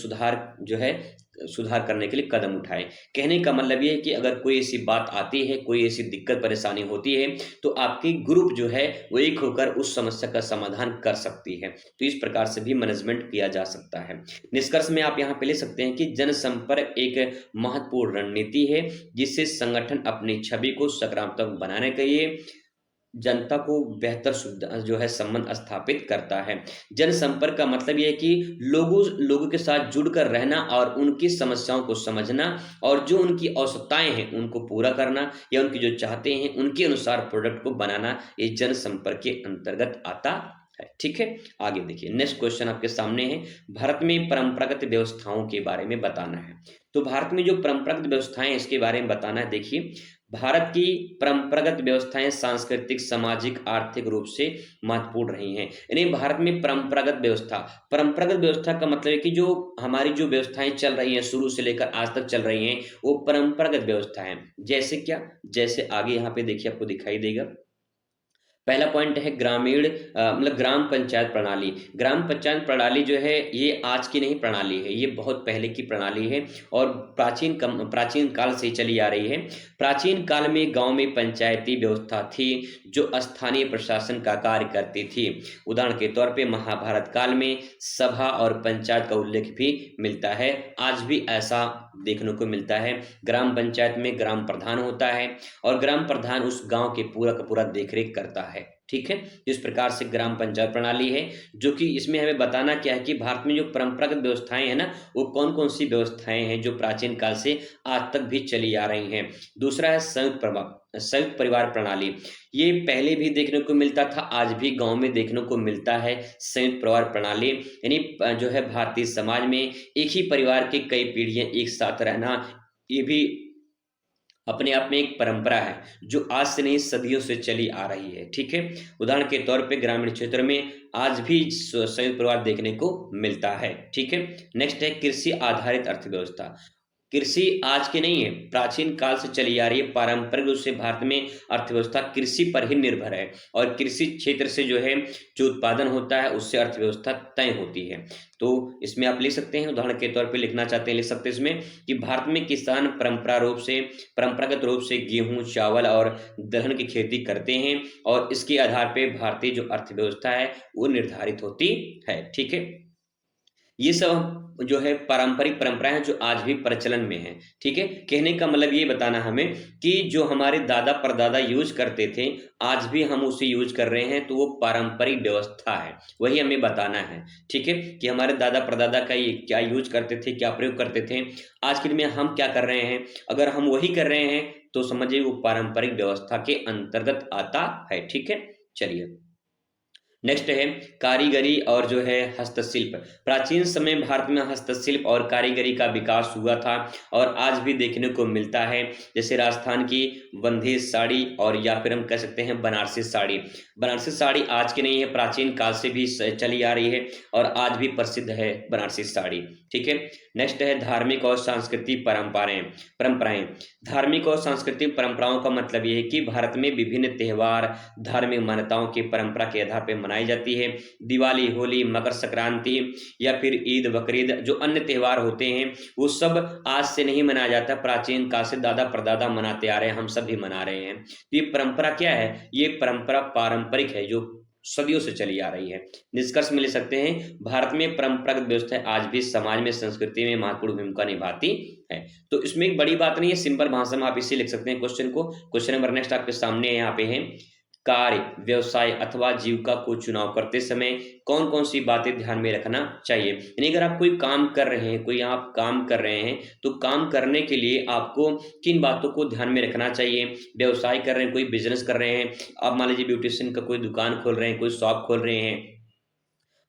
सुधार करने के लिए कदम उठाए। कहने का मतलब ये है कि अगर कोई ऐसी बात आती है, कोई ऐसी दिक्कत परेशानी होती है, तो आपकी ग्रुप जो है वो एक होकर उस समस्या का समाधान कर सकती है। तो इस प्रकार से भी मैनेजमेंट किया जा सकता है। निष्कर्ष में आप यहाँ पे ले सकते हैं कि जनसंपर्क एक महत्वपूर्ण रणनीति है जिससे संगठन अपनी छवि को सकारात्मक बनाने के लिए जनता को बेहतर सुविधा जो है संबंध स्थापित करता है। जनसंपर्क का मतलब ये है कि लोगों के साथ जुड़कर रहना और उनकी समस्याओं को समझना और जो उनकी आवश्यकताएं हैं उनको पूरा करना या उनकी जो चाहते हैं उनके अनुसार प्रोडक्ट को बनाना, ये जनसंपर्क के अंतर्गत आता है, ठीक है। आगे देखिए, नेक्स्ट क्वेश्चन आपके सामने है, भारत में परंपरागत व्यवस्थाओं के बारे में बताना है। तो भारत में जो परंपरागत व्यवस्थाएं इसके बारे में बताना है। देखिए, भारत की परंपरागत व्यवस्थाएं सांस्कृतिक, सामाजिक, आर्थिक रूप से महत्वपूर्ण रही हैं। यानी भारत में परंपरागत व्यवस्था का मतलब है कि जो हमारी जो व्यवस्थाएं चल रही हैं शुरू से लेकर आज तक चल रही हैं वो परंपरागत व्यवस्था है। जैसे क्या? जैसे आगे यहाँ पे देखिए आपको दिखाई देगा। पहला पॉइंट है ग्रामीण मतलब ग्राम पंचायत प्रणाली। ग्राम पंचायत प्रणाली जो है ये आज की नहीं प्रणाली है, ये बहुत पहले की प्रणाली है और प्राचीन काल से चली आ रही है। प्राचीन काल में गांव में पंचायती व्यवस्था थी जो स्थानीय प्रशासन का कार्य करती थी। उदाहरण के तौर पे महाभारत काल में सभा और पंचायत का उल्लेख भी मिलता है। आज भी ऐसा देखने को मिलता है। ग्राम पंचायत में ग्राम प्रधान होता है और ग्राम प्रधान उस गांव के पूरा का पूरा देखरेख करता है, ठीक है। इस प्रकार से ग्राम पंचायत प्रणाली है, जो कि इसमें हमें बताना क्या है कि भारत में जो परंपरागत व्यवस्थाएं हैं ना, वो कौन कौन सी व्यवस्थाएं हैं जो प्राचीन काल से आज तक भी चली आ रही हैं। दूसरा है संयुक्त परिवार प्रणाली। ये पहले भी देखने को मिलता था, आज भी गांव में देखने को मिलता है संयुक्त परिवार प्रणाली। यानी जो है भारतीय समाज में एक ही परिवार के कई पीढ़ियां एक साथ रहना, ये भी अपने आप में एक परंपरा है जो आज से नहीं सदियों से चली आ रही है, ठीक है। उदाहरण के तौर पे ग्रामीण क्षेत्र में आज भी संयुक्त परिवार देखने को मिलता है, ठीक है। नेक्स्ट है कृषि आधारित अर्थव्यवस्था। कृषि आज की नहीं है, प्राचीन काल से चली आ रही है। पारंपरिक रूप से भारत में अर्थव्यवस्था कृषि पर ही निर्भर है और कृषि क्षेत्र से जो है जो उत्पादन होता है उससे अर्थव्यवस्था तय होती है। तो इसमें आप लिख सकते हैं, उदाहरण के तौर पे लिखना चाहते हैं लिख सकते हैं इसमें कि भारत में किसान परंपरागत रूप से गेहूं, चावल और दलहन की खेती करते हैं और इसके आधार पर भारतीय जो अर्थव्यवस्था है वो निर्धारित होती है, ठीक है। ये सब जो है पारंपरिक परंपराएं जो आज भी प्रचलन में है, ठीक है। कहने का मतलब ये बताना हमें कि जो हमारे दादा परदादा यूज करते थे आज भी हम उसे यूज कर रहे हैं, तो वो पारंपरिक व्यवस्था है, वही हमें बताना है, ठीक है। कि हमारे दादा परदादा का ये क्या यूज करते थे, क्या प्रयोग करते थे, आज के दिन में हम क्या कर रहे हैं। अगर हम वही कर रहे हैं तो समझिए वो पारंपरिक व्यवस्था के अंतर्गत आता है, ठीक है। चलिए, नेक्स्ट है कारीगरी और जो है हस्तशिल्प। प्राचीन समय भारत में हस्तशिल्प और कारीगरी का विकास हुआ था और आज भी देखने को मिलता है। जैसे राजस्थान की बंधेज साड़ी और या फिर हम कह सकते हैं बनारसी साड़ी। बनारसी साड़ी आज की नहीं है, प्राचीन काल से भी चली आ रही है और आज भी प्रसिद्ध है बनारसी साड़ी, ठीक है। नेक्स्ट है धार्मिक और सांस्कृतिक परंपराएं। धार्मिक और सांस्कृतिक परंपराओं का मतलब यह है कि भारत में विभिन्न त्योहार धार्मिक मान्यताओं की परंपरा के आधार पर मनाई जाती है। दिवाली, होली, मकर संक्रांति या फिर ईद, बकरीद, जो अन्य त्योहार होते हैं वो सब आज से नहीं मनाया जाता, प्राचीन काल से दादा परदादा मनाते आ रहे हैं, हम सब भी मना रहे हैं। तो ये परंपरा क्या है? ये परंपरा पारंपरिक है जो सदियों से चली आ रही है। निष्कर्ष में ले सकते हैं भारत में परंपरागत व्यवस्था आज भी समाज में, संस्कृति में महत्वपूर्ण भूमिका निभाती है। तो इसमें एक बड़ी बात नहीं है, सिंपल भाषा में आप इसे लिख सकते हैं क्वेश्चन को। क्वेश्चन नंबर नेक्स्ट आपके सामने यहाँ पे है, कार्य, व्यवसाय अथवा जीविका को चुनाव करते समय कौन कौन सी बातें ध्यान में रखना चाहिए। यानी अगर आप कोई काम कर रहे हैं, कोई आप काम कर रहे हैं, तो काम करने के लिए आपको किन बातों को ध्यान में रखना चाहिए। व्यवसाय कर रहे हैं, कोई बिजनेस कर रहे हैं, आप मान लीजिए ब्यूटिशियन का कोई दुकान खोल रहे हैं, कोई शॉप खोल रहे हैं,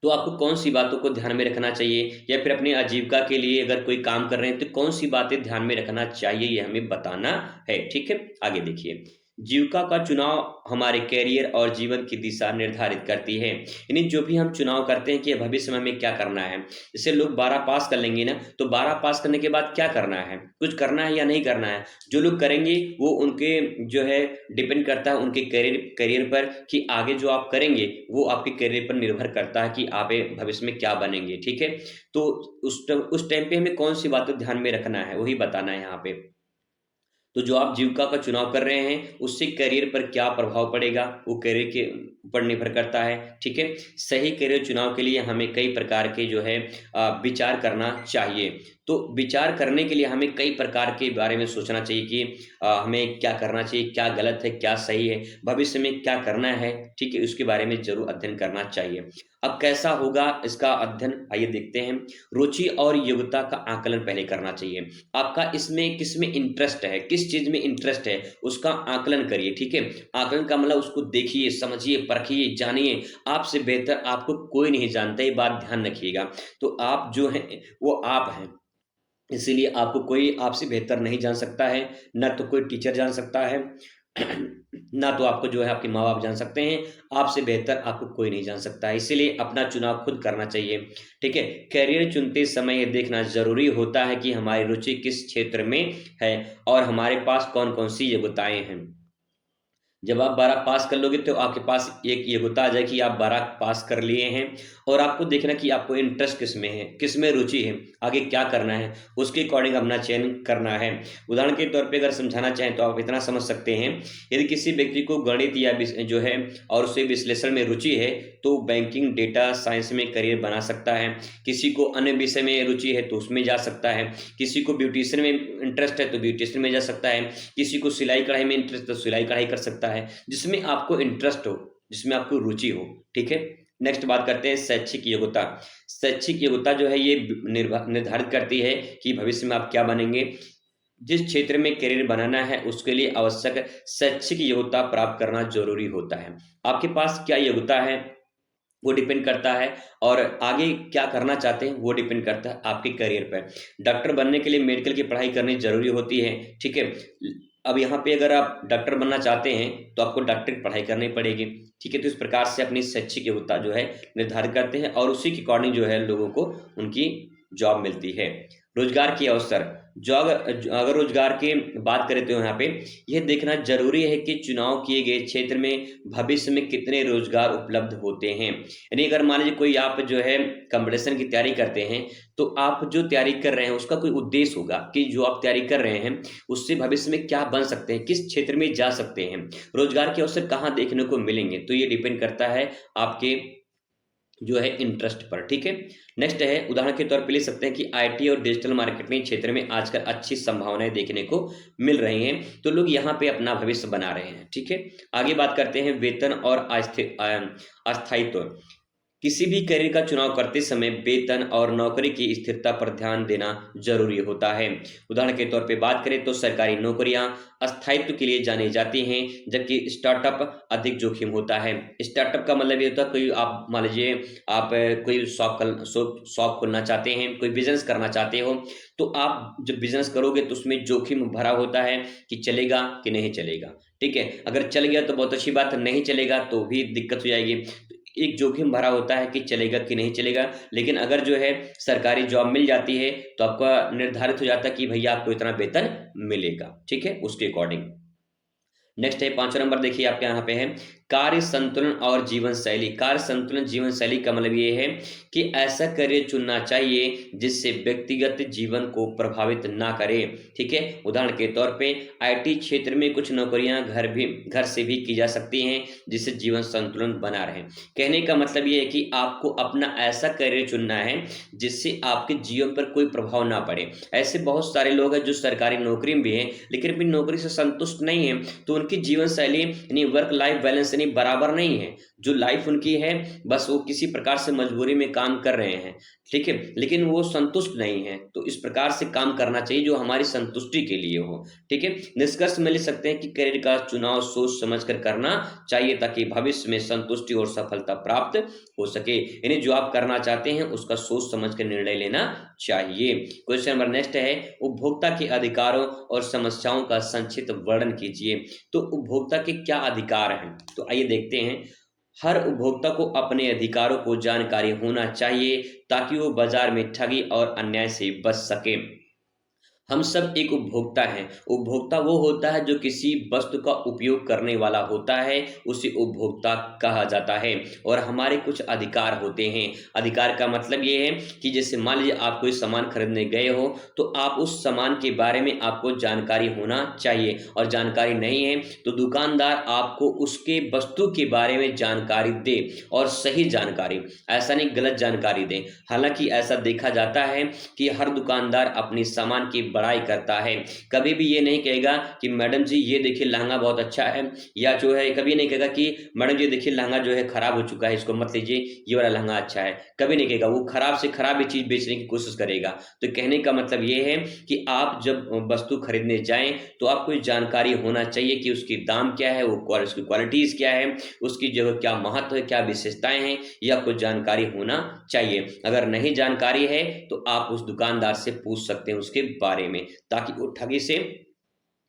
तो आपको कौन सी बातों को ध्यान में रखना चाहिए, या फिर अपनी आजीविका के लिए अगर कोई काम कर रहे हैं तो कौन सी बातें ध्यान में रखना चाहिए, ये हमें बताना है। ठीक है, आगे देखिए, जीविका का चुनाव हमारे कैरियर और जीवन की दिशा निर्धारित करती है। यानी जो भी हम चुनाव करते हैं कि भविष्य में हमें क्या करना है, जैसे लोग 12 पास कर लेंगे ना, तो 12 पास करने के बाद क्या करना है, कुछ करना है या नहीं करना है। जो लोग करेंगे वो उनके जो है डिपेंड करता है उनके करियर पर, कि आगे जो आप करेंगे वो आपके करियर पर निर्भर करता है कि आप भविष्य में क्या बनेंगे। ठीक है, तो उस टाइम पे हमें कौन सी बातें ध्यान में रखना है वही बताना है यहाँ पे। तो जो आप जीविका का चुनाव कर रहे हैं उससे करियर पर क्या प्रभाव पड़ेगा, वो करियर के ऊपर निर्भर करता है। ठीक है, सही करियर चुनाव के लिए हमें कई प्रकार के जो है विचार करना चाहिए। तो विचार करने के लिए हमें कई प्रकार के बारे में सोचना चाहिए कि हमें क्या करना चाहिए, क्या गलत है, क्या सही है, भविष्य में क्या करना है। ठीक है, उसके बारे में जरूर अध्ययन करना चाहिए। अब कैसा होगा इसका अध्ययन, आइए देखते हैं। रुचि और योग्यता का आकलन पहले करना चाहिए। आपका इसमें किस में इंटरेस्ट है, किस चीज में इंटरेस्ट है, उसका आकलन करिए। ठीक है, आकलन का मतलब उसको देखिए, समझिए, परखिए, जानिए। आपसे बेहतर आपको कोई नहीं जानता, ये बात ध्यान रखिएगा। तो आप जो हैं वो आप हैं, इसीलिए आपको कोई आपसे बेहतर नहीं जान सकता है, ना तो कोई टीचर जान सकता है ना तो आपको जो है आपके माँ बाप जान सकते हैं। आपसे बेहतर आपको कोई नहीं जान सकता है, इसीलिए अपना चुनाव खुद करना चाहिए। ठीक है, करियर चुनते समय ये देखना जरूरी होता है कि हमारी रुचि किस क्षेत्र में है और हमारे पास कौन कौन सी योग्यताएं हैं। जब आप 12 पास कर लोगे तो आपके पास एक योग्यता आ जाएगी कि आप 12 पास कर लिए हैं, और आपको देखना कि आपको इंटरेस्ट किस में है, किस में रुचि है, आगे क्या करना है, उसके अकॉर्डिंग अपना चयन करना है। उदाहरण के तौर पे अगर समझाना चाहें तो आप इतना समझ सकते हैं, यदि किसी व्यक्ति को गणित या जो है और उसे विश्लेषण में रुचि है तो बैंकिंग, डेटा साइंस में करियर बना सकता है। किसी को अन्य विषय में रुचि है तो उसमें जा सकता है। किसी को ब्यूटिशियन में इंटरेस्ट है तो ब्यूटिशियन में जा सकता है। किसी को सिलाई कढ़ाई में इंटरेस्ट है तो सिलाई कढ़ाई कर सकता है, जिसमें आपको इंटरेस्ट हो, जिसमें आपको रुचि हो। ठीक है, नेक्स्ट बात करते हैं शैक्षिक योग्यता। शैक्षिक योग्यता जो है ये निर्धारित करती है कि भविष्य में आप क्या बनेंगे। जिस क्षेत्र में करियर बनाना है उसके लिए आवश्यक शैक्षिक योग्यता प्राप्त करना जरूरी होता है। आपके पास क्या योग्यता है वो डिपेंड करता है, और आगे क्या करना चाहते हैं वो डिपेंड करता है आपके करियर पर। डॉक्टर बनने के लिए मेडिकल की पढ़ाई करनी जरूरी होती है। ठीक है, अब यहाँ पे अगर आप डॉक्टर बनना चाहते हैं तो आपको डॉक्टर की पढ़ाई करनी पड़ेगी। ठीक है, तो इस प्रकार से अपनी शैक्षिक योग्यता जो है निर्धारित करते हैं, और उसी के अकॉर्डिंग जो है लोगों को उनकी जॉब मिलती है। रोजगार के अवसर, जॉब, अगर रोजगार की बात करें तो यहाँ पे यह देखना जरूरी है कि चुनाव किए गए क्षेत्र में भविष्य में कितने रोजगार उपलब्ध होते हैं। यानी अगर मान लीजिए कोई आप जो है कंपटीशन की तैयारी करते हैं, तो आप जो तैयारी कर रहे हैं उसका कोई उद्देश्य होगा कि जो आप तैयारी कर रहे हैं उससे भविष्य में क्या बन सकते हैं, किस क्षेत्र में जा सकते हैं, रोजगार के अवसर कहाँ देखने को मिलेंगे। तो ये डिपेंड करता है आपके जो है इंटरेस्ट पर। ठीक है, नेक्स्ट है, उदाहरण के तौर पे ले सकते हैं कि आईटी और डिजिटल मार्केटिंग क्षेत्र में आजकल अच्छी संभावनाएं देखने को मिल रही हैं, तो लोग यहाँ पे अपना भविष्य बना रहे हैं। ठीक है, आगे बात करते हैं वेतन और अस्थायित्व। किसी भी करियर का चुनाव करते समय वेतन और नौकरी की स्थिरता पर ध्यान देना जरूरी होता है। उदाहरण के तौर पे बात करें तो सरकारी नौकरियां स्थायित्व के लिए जानी जाती हैं, जबकि स्टार्टअप अधिक जोखिम होता है। स्टार्टअप का मतलब ये होता है कोई आप मान लीजिए आप कोई शॉप खोलना चाहते हैं, कोई बिजनेस करना चाहते हो, तो आप जब बिजनेस करोगे तो उसमें जोखिम भरा होता है कि चलेगा कि नहीं चलेगा। ठीक है, अगर चल गया तो बहुत अच्छी बात, नहीं चलेगा तो भी दिक्कत हो जाएगी। एक जोखिम भरा होता है कि चलेगा कि नहीं चलेगा, लेकिन अगर जो है सरकारी जॉब मिल जाती है तो आपका निर्धारित हो जाता है कि भैया आपको इतना वेतन मिलेगा। ठीक है, उसके अकॉर्डिंग। नेक्स्ट है 5वां नंबर, देखिए आपके यहाँ पे है कार्य संतुलन और जीवन शैली। कार्य संतुलन जीवन शैली का मतलब ये है कि ऐसा करियर चुनना चाहिए जिससे व्यक्तिगत जीवन को प्रभावित ना करे। ठीक है, उदाहरण के तौर पे आईटी क्षेत्र में कुछ नौकरियां घर से भी की जा सकती हैं जिससे जीवन संतुलन बना रहे। कहने का मतलब ये है कि आपको अपना ऐसा करियर चुनना है जिससे आपके जीवन पर कोई प्रभाव ना पड़े। ऐसे बहुत सारे लोग हैं जो सरकारी नौकरी में भी हैं लेकिन अपनी नौकरी से संतुष्ट नहीं है, तो उनकी जीवन शैली यानी वर्क लाइफ बैलेंस यानी बराबर नहीं है। जो लाइफ उनकी है बस वो किसी प्रकार से मजबूरी में काम कर रहे हैं, ठीक है, लेकिन वो संतुष्ट नहीं है। तो इस प्रकार से काम करना चाहिए जो हमारी संतुष्टि के लिए हो। ठीक है, निष्कर्ष में लिख सकते हैं कि करियर का चुनाव सोच समझ कर करना चाहिए ताकि भविष्य में संतुष्टि और सफलता प्राप्त हो सके। यानी जो आप करना चाहते हैं उसका सोच समझ कर निर्णय लेना चाहिए। क्वेश्चन नंबर नेक्स्ट है, उपभोक्ता के अधिकारों और समस्याओं का संक्षिप्त वर्णन कीजिए। तो उपभोक्ता के क्या अधिकार हैं, तो आइए देखते हैं। हर उपभोक्ता को अपने अधिकारों को जानकारी होना चाहिए ताकि वो बाजार में ठगी और अन्याय से बच सके। हम सब एक उपभोक्ता हैं। उपभोक्ता वो होता है जो किसी वस्तु का उपयोग करने वाला होता है, उसे उपभोक्ता कहा जाता है। और हमारे कुछ अधिकार होते हैं। अधिकार का मतलब ये है कि जैसे मान लीजिए आप कोई सामान खरीदने गए हो तो आप उस सामान के बारे में आपको जानकारी होना चाहिए, और जानकारी नहीं है तो दुकानदार आपको उसके वस्तु के बारे में जानकारी दे, और सही जानकारी, ऐसा नहीं गलत जानकारी दे। हालांकि ऐसा देखा जाता है कि हर दुकानदार अपनी सामान की बड़ाई करता है, कभी भी ये नहीं कहेगा कि मैडम जी ये देखिए लहंगा बहुत अच्छा है, या जो है कभी नहीं कहेगा कि मैडम जी देखिए लहंगा जो है खराब हो चुका है, इसको मत लीजिए, ये वाला लहंगा अच्छा है, कभी नहीं कहेगा। वो खराब से खराब ही चीज बेचने की कोशिश करेगा। तो कहने का मतलब ये है कि आप जब वस्तु खरीदने जाएं तो आपको जानकारी होना चाहिए कि उसकी दाम क्या है, वो उसकी क्वालिटीज क्या है, उसकी जो क्या महत्व है, क्या विशेषताएं हैं, ये आपको जानकारी होना चाहिए। अगर नहीं जानकारी है तो आप उस दुकानदार से पूछ सकते हैं उसके बारे में, ताकि वो ठगी से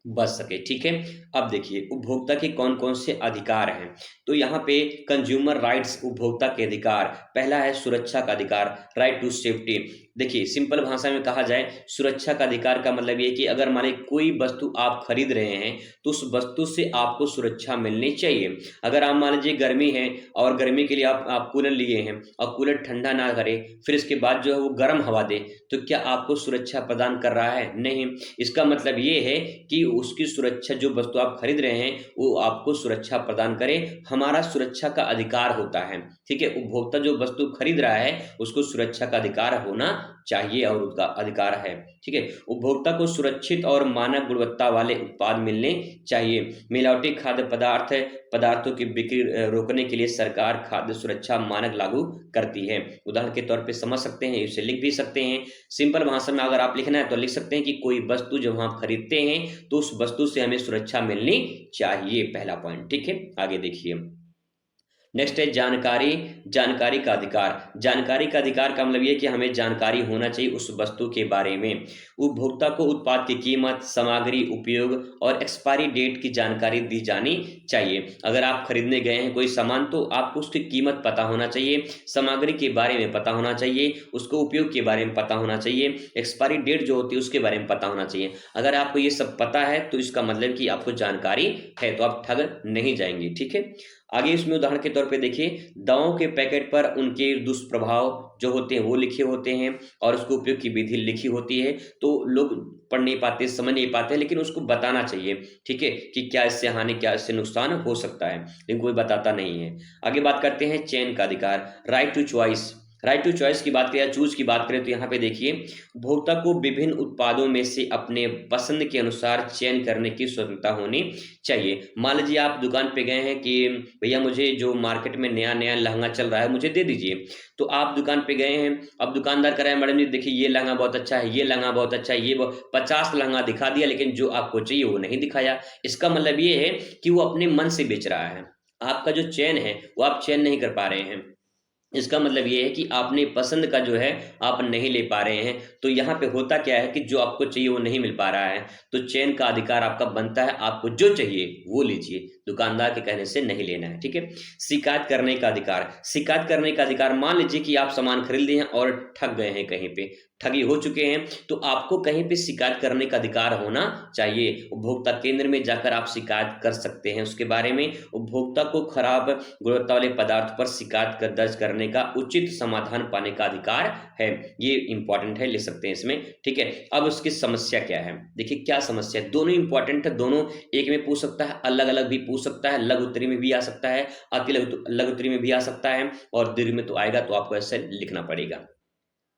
बच सके। ठीक है, अब देखिए उपभोक्ता के कौन कौन से अधिकार हैं। तो यहाँ पे कंज्यूमर राइट्स, उपभोक्ता के अधिकार, पहला है सुरक्षा का अधिकार, राइट टू सेफ्टी। देखिए सिंपल भाषा में कहा जाए, सुरक्षा का अधिकार का मतलब ये कि अगर मान लीजिए कोई वस्तु आप खरीद रहे हैं तो उस वस्तु से आपको सुरक्षा मिलनी चाहिए। अगर आप मान लीजिए गर्मी है और गर्मी के लिए आप कूलर लिए हैं और कूलर ठंडा ना करे, फिर इसके बाद जो है वो गर्म हवा दे, तो क्या आपको सुरक्षा प्रदान कर रहा है? नहीं। इसका मतलब ये है कि उसकी सुरक्षा, जो वस्तु आप खरीद रहे हैं वो आपको सुरक्षा प्रदान करे, हमारा सुरक्षा का अधिकार होता है। ठीक है, उपभोक्ता जो वस्तु खरीद रहा है उसको सुरक्षा का अधिकार होना चाहिए और उसका अधिकार है। ठीक है, उपभोक्ता को सुरक्षित और मानक गुणवत्ता वाले उत्पाद मिलने चाहिए। मिलावटी खाद्य पदार्थों की बिक्री रोकने के लिए सरकार खाद्य सुरक्षा मानक लागू करती है। उदाहरण के तौर पे समझ सकते हैं, इसे लिख भी सकते हैं। सिंपल भाषा में अगर आप लिखना है तो लिख सकते हैं कि कोई वस्तु जब हम खरीदते हैं तो उस वस्तु से हमें सुरक्षा मिलनी चाहिए, पहला पॉइंट। ठीक है, आगे देखिए। नेक्स्ट है जानकारी का अधिकार। जानकारी का अधिकार का मतलब ये कि हमें जानकारी होना चाहिए उस वस्तु के बारे में। उपभोक्ता को उत्पाद की कीमत, सामग्री, उपयोग और एक्सपायरी डेट की जानकारी दी जानी चाहिए। अगर आप खरीदने गए हैं कोई सामान तो आपको उसकी कीमत पता होना चाहिए, सामग्री के बारे में पता होना चाहिए, उसको उपयोग के बारे में पता होना चाहिए, एक्सपायरी डेट जो होती है उसके बारे में पता होना चाहिए। अगर आपको ये सब पता है तो इसका मतलब कि आपको जानकारी है, तो आप ठग नहीं जाएंगे। ठीक है, आगे इसमें उदाहरण के तौर पे देखिए, दवाओं के पैकेट पर उनके दुष्प्रभाव जो होते हैं वो लिखे होते हैं और उसको उपयोग की विधि लिखी होती है। तो लोग पढ़ नहीं पाते, समझ नहीं पाते, लेकिन उसको बताना चाहिए। ठीक है, कि क्या इससे हानि, क्या इससे नुकसान हो सकता है, लेकिन कोई बताता नहीं है। आगे बात करते हैं चयन का अधिकार, right to choice. Right to choice की बात करें, चूज की बात करें, तो यहाँ पे देखिए उपभोक्ता को विभिन्न उत्पादों में से अपने पसंद के अनुसार चयन करने की स्वतंत्रता होनी चाहिए। मान लीजिए आप दुकान पे गए हैं कि भैया मुझे जो मार्केट में नया नया लहंगा चल रहा है मुझे दे दीजिए, तो आप दुकान पे गए हैं, अब दुकानदार कह रहा है मैडम जी देखिए ये लहंगा बहुत अच्छा है, ये लहंगा बहुत अच्छा है, ये 50 लहंगा दिखा दिया लेकिन जो आपको चाहिए वो नहीं दिखाया। इसका मतलब ये है कि वो अपने मन से बेच रहा है, आपका जो चयन है वो आप चयन नहीं कर पा रहे हैं। इसका मतलब ये है कि आपने पसंद का जो है आप नहीं ले पा रहे हैं। तो यहाँ पे होता क्या है कि जो आपको चाहिए वो नहीं मिल पा रहा है, तो चयन का अधिकार आपका बनता है, आपको जो चाहिए वो लीजिए। दुकानदार के कहने से नहीं लेना है। ठीक है। शिकायत करने का अधिकार, शिकायत करने का अधिकार, मान लीजिए कि आप सामान खरीदे हैं और ठग गए हैं, कहीं पे ठगी हो चुके हैं, तो आपको कहीं पे शिकायत करने का अधिकार होना चाहिए। उपभोक्ता केंद्र में जाकर आप शिकायत कर सकते हैं उसके बारे में। उपभोक्ता को खराब गुणवत्ता वाले पदार्थ पर शिकायत दर्ज करने का उचित समाधान पाने का अधिकार है। ये इंपॉर्टेंट है, ले सकते हैं इसमें। ठीक है। अब उसकी समस्या क्या है, देखिए क्या समस्या है। दोनों इंपॉर्टेंट है, दोनों एक में पूछ सकता है, अलग अलग भी पूछ सकता है, लघु उत्तरी में भी आ सकता है, अति लघु उत्तरी में भी आ सकता है, और दीर्घ में तो आएगा, तो आपको ऐसे लिखना पड़ेगा।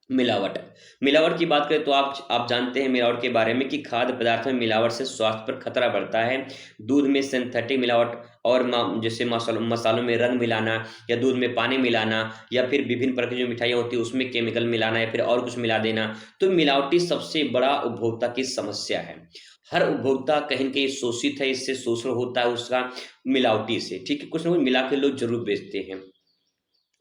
मिलावट, मिलावट की बात करें तो आप जानते हैं मिलावट के बारे में कि खाद्य पदार्थों में मिलावट से स्वास्थ्य पर खतरा बढ़ता है। दूध में सिंथेटिक मिलावट, और जैसे मसालों में रंग मिलाना, या दूध में पानी मिलाना, या फिर विभिन्न प्रकार की जो मिठाइयाँ होती है उसमें केमिकल मिलाना, या फिर और कुछ मिला देना, तो मिलावटी सबसे बड़ा उपभोक्ता की समस्या है। हर उपभोक्ता कहीं न कहीं शोषित है, इससे शोषण होता है उसका मिलावटी से। ठीक है। कुछ ना कुछ मिला के लोग जरूर बेचते हैं।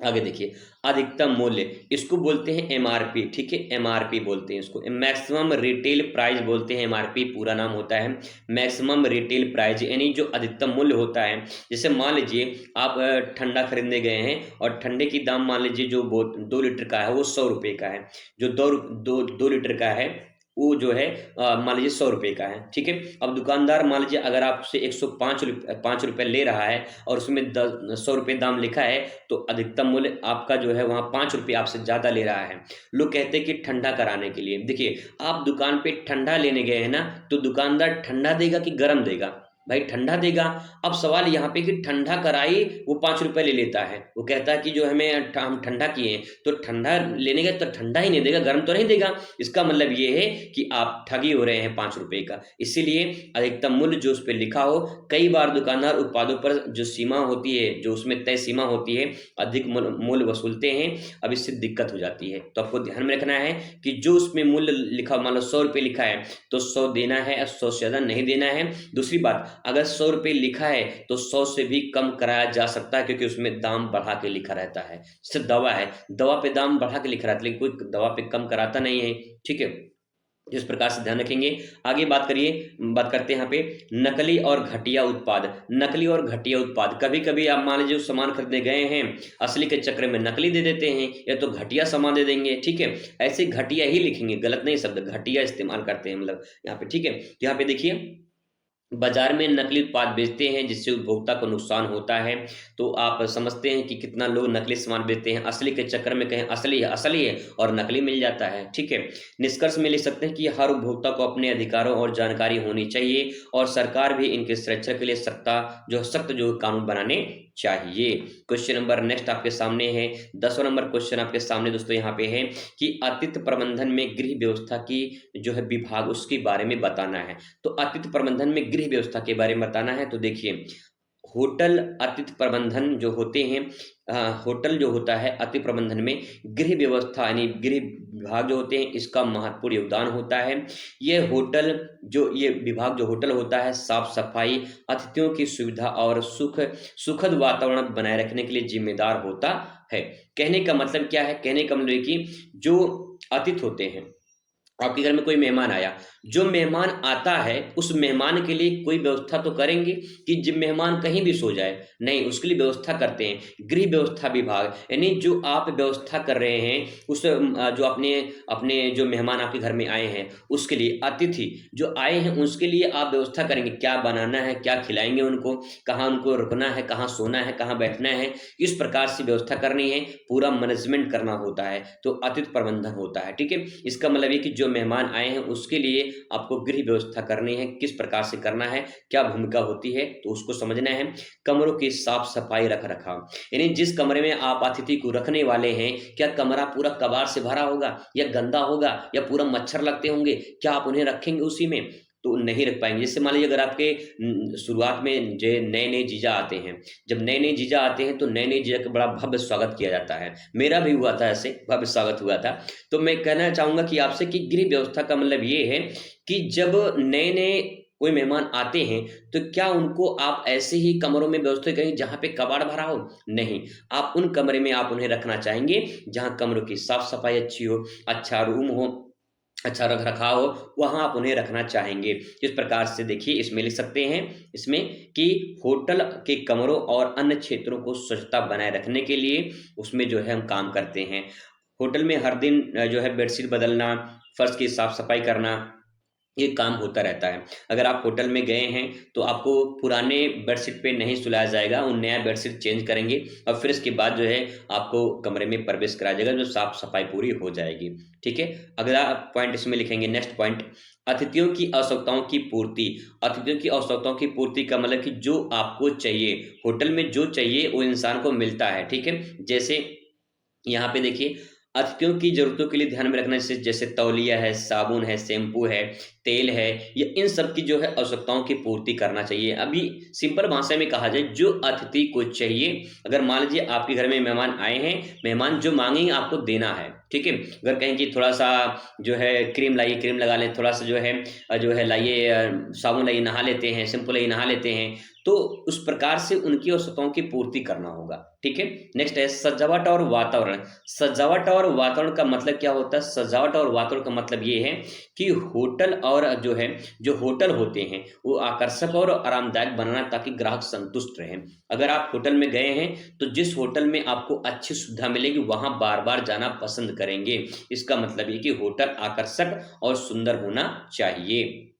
आगे देखिए, अधिकतम मूल्य, इसको बोलते हैं एमआरपी। ठीक है, एमआरपी बोलते हैं इसको, मैक्सिमम रिटेल प्राइस बोलते हैं। एमआरपी पूरा नाम होता है मैक्सिमम रिटेल प्राइस, यानी जो अधिकतम मूल्य होता है। जैसे मान लीजिए आप ठंडा खरीदने गए हैं, और ठंडे की दाम मान लीजिए जो 2 लीटर का है वो 100 रुपये का है। जो दो लीटर का है वो जो है मान लीजिए 100 रुपये का है। ठीक है। अब दुकानदार मान लीजिए अगर आपसे 105 रुपये ले रहा है, और उसमें 100 रुपये दाम लिखा है, तो अधिकतम मूल्य आपका जो है वहाँ 5 रुपये आपसे ज़्यादा ले रहा है। लोग कहते हैं कि ठंडा कराने के लिए। देखिए, आप दुकान पे ठंडा लेने गए हैं ना, तो दुकानदार ठंडा देगा कि गर्म देगा? भाई ठंडा देगा। अब सवाल यहाँ पे कि ठंडा कराई वो 5 रुपये ले लेता है, वो कहता है कि जो हम ठंडा किए हैं, तो ठंडा लेने गए तो ठंडा ही नहीं देगा, गर्म तो नहीं देगा। इसका मतलब ये है कि आप ठगी हो रहे हैं 5 रुपये का। इसीलिए अधिकतम मूल्य जो उस पर लिखा हो, कई बार दुकानदार उत्पादों पर जो सीमा होती है, जो उसमें तय सीमा होती है, अधिक मूल्य वसूलते हैं। अब इससे दिक्कत हो जाती है। तो आपको ध्यान में रखना है कि जो उसमें मूल्य लिखा, मान लो 100 रुपये लिखा है, तो 100 देना है, 100 से ज़्यादा नहीं देना है। दूसरी बात, अगर 100 रुपये लिखा है तो 100 से भी कम कराया जा सकता है, क्योंकि उसमें दाम बढ़ा के लिखा रहता है। जैसे दवा है, दवा पे दाम बढ़ा के लिखा रहता है, लेकिन कोई दवा पे कम कराता नहीं है। ठीक है। इस प्रकार से ध्यान रखेंगे। आगे बात करते हैं यहाँ पे नकली और घटिया उत्पाद। नकली और घटिया उत्पाद, कभी कभी आप मान लीजिए सामान खरीदने गए हैं, असली के चक्कर में नकली दे देते हैं, या तो घटिया सामान दे देंगे। ठीक है। ऐसे घटिया ही लिखेंगे, गलत नहीं, शब्द घटिया इस्तेमाल करते हैं मतलब यहाँ पे। ठीक है। यहाँ पे देखिए, बाजार में नकली उत्पाद बेचते हैं जिससे उपभोक्ता को नुकसान होता है। तो आप समझते हैं कि कितना लोग नकली सामान बेचते हैं, असली के चक्कर में कहें असली है और नकली मिल जाता है। ठीक है। निष्कर्ष में लिख सकते हैं कि हर उपभोक्ता को अपने अधिकारों और जानकारी होनी चाहिए, और सरकार भी इनकी सुरक्षा के लिए सख्त जो कानून बनाने चाहिए। क्वेश्चन नंबर नेक्स्ट आपके सामने है, 10वां नंबर क्वेश्चन आपके सामने दोस्तों यहाँ पे है कि आतिथ्य प्रबंधन में गृह व्यवस्था की जो है विभाग, उसके बारे में बताना है। तो आतिथ्य प्रबंधन में गृह व्यवस्था के बारे में बताना है। तो देखिए, होटल आतिथ्य प्रबंधन जो होते हैं, होटल जो होता है आतिथ्य प्रबंधन में गृह व्यवस्था यानी गृह विभाग जो होते हैं, इसका महत्वपूर्ण योगदान होता है। ये विभाग जो होटल होता है, साफ सफाई, अतिथियों की सुविधा और सुखद वातावरण बनाए रखने के लिए जिम्मेदार होता है। कहने का मतलब क्या है? कहने का मतलब कि जो अतिथि होते हैं, आपके घर में कोई मेहमान आया, जो मेहमान आता है उस मेहमान के लिए कोई व्यवस्था तो करेंगे कि जब मेहमान कहीं भी सो जाए? नहीं, उसके लिए व्यवस्था करते हैं गृह व्यवस्था विभाग। यानी जो आप व्यवस्था कर रहे हैं उस जो अपने अपने जो मेहमान आपके घर में आए हैं उसके लिए, अतिथि जो आए हैं उसके लिए आप व्यवस्था करेंगे, क्या बनाना है, क्या खिलाएंगे उनको, कहाँ उनको रुकना है, कहाँ सोना है, कहाँ बैठना है, इस प्रकार से व्यवस्था करनी है, पूरा मैनेजमेंट करना होता है, तो अतिथि प्रबंधन होता है। ठीक है। इसका मतलब ये कि जो मेहमान आए हैं उसके लिए आपको गृह व्यवस्था करनी है, किस प्रकार से करना है, क्या भूमिका होती है, तो उसको समझना है। कमरों की साफ सफाई रख रखाव, यानी जिस कमरे में आप अतिथि को रखने वाले हैं, क्या कमरा पूरा कबाड़ से भरा होगा, या गंदा होगा, या पूरा मच्छर लगते होंगे, क्या आप उन्हें रखेंगे उसी में? तो नहीं रख पाएंगे। जैसे मान लीजिए अगर आपके शुरुआत में जो नए नए जीजा आते हैं, जब नए नए जीजा आते हैं तो नए नए जीजा का बड़ा भव्य स्वागत किया जाता है। मेरा भी हुआ था, ऐसे भव्य स्वागत हुआ था। तो मैं कहना चाहूंगा कि आपसे कि गृह व्यवस्था का मतलब ये है कि जब नए नए कोई मेहमान आते हैं तो क्या उनको आप ऐसे ही कमरों में व्यवस्थित करेंगे जहाँ पे कबाड़ भरा हो? नहीं, आप उन कमरे में आप उन्हें रखना चाहेंगे जहाँ कमरों की साफ सफाई अच्छी हो, अच्छा रूम हो, अच्छा रख रखाव हो, वहाँ आप उन्हें रखना चाहेंगे। इस प्रकार से देखिए इसमें लिख सकते हैं इसमें कि होटल के कमरों और अन्य क्षेत्रों को स्वच्छता बनाए रखने के लिए उसमें जो है हम काम करते हैं। होटल में हर दिन जो है बेडशीट बदलना, फर्श की साफ-सफाई करना, ये काम होता रहता है। अगर आप होटल में गए हैं, तो आपको पुराने बेडशीट पे नहीं सुलाया जाएगा, वो नया बेडशीट चेंज करेंगे और फिर इसके बाद जो है आपको कमरे में प्रवेश कराया जाएगा, जो साफ-सफाई पूरी हो जाएगी। ठीक है? अगला पॉइंट इसमें लिखेंगे नेक्स्ट पॉइंट, अतिथियों की आवश्यकताओं की पूर्ति। अतिथियों की आवश्यकताओं की पूर्ति का मतलब कि जो आपको चाहिए, होटल में जो चाहिए वो इंसान को मिलता है। ठीक है? जैसे यहाँ पे देखिए अतिथियों की ज़रूरतों के लिए ध्यान में रखना जैसे जैसे तौलिया है, साबुन है, शैम्पू है, तेल है, ये इन सब की जो है आवश्यकताओं की पूर्ति करना चाहिए। अभी सिंपल भाषा में कहा जाए जो अतिथि को चाहिए, अगर मान लीजिए आपके घर में मेहमान आए हैं, मेहमान जो माँगेंगे आपको देना है, ठीक है? अगर कहें कि थोड़ा-सा जो है क्रीम लाइए, क्रीम लगा लें, थोड़ा-सा जो है लाइए साबुन लाइए, नहा लेते हैं, शैम्पू लाइए, नहा लेते हैं, तो उस प्रकार से उनकी आवश्यकताओं की पूर्ति करना होगा, ठीक है? नेक्स्ट है सजावट और वातावरण। सजावट और वातावरण का मतलब क्या होता है? सजावट और वातावरण का मतलब ये है कि होटल और जो होटल होते हैं, वो आकर्षक और आरामदायक बनाना ताकि ग्राहक संतुष्ट रहें। अगर आप होटल में गए हैं, तो जिस होटल में आपको अच्छी सुविधा मिलेगी, वहाँ बार-बार जाना पसंद करेंगे। इसका मतलब ये कि होटल आकर्षक और सुंदर होना चाहिए।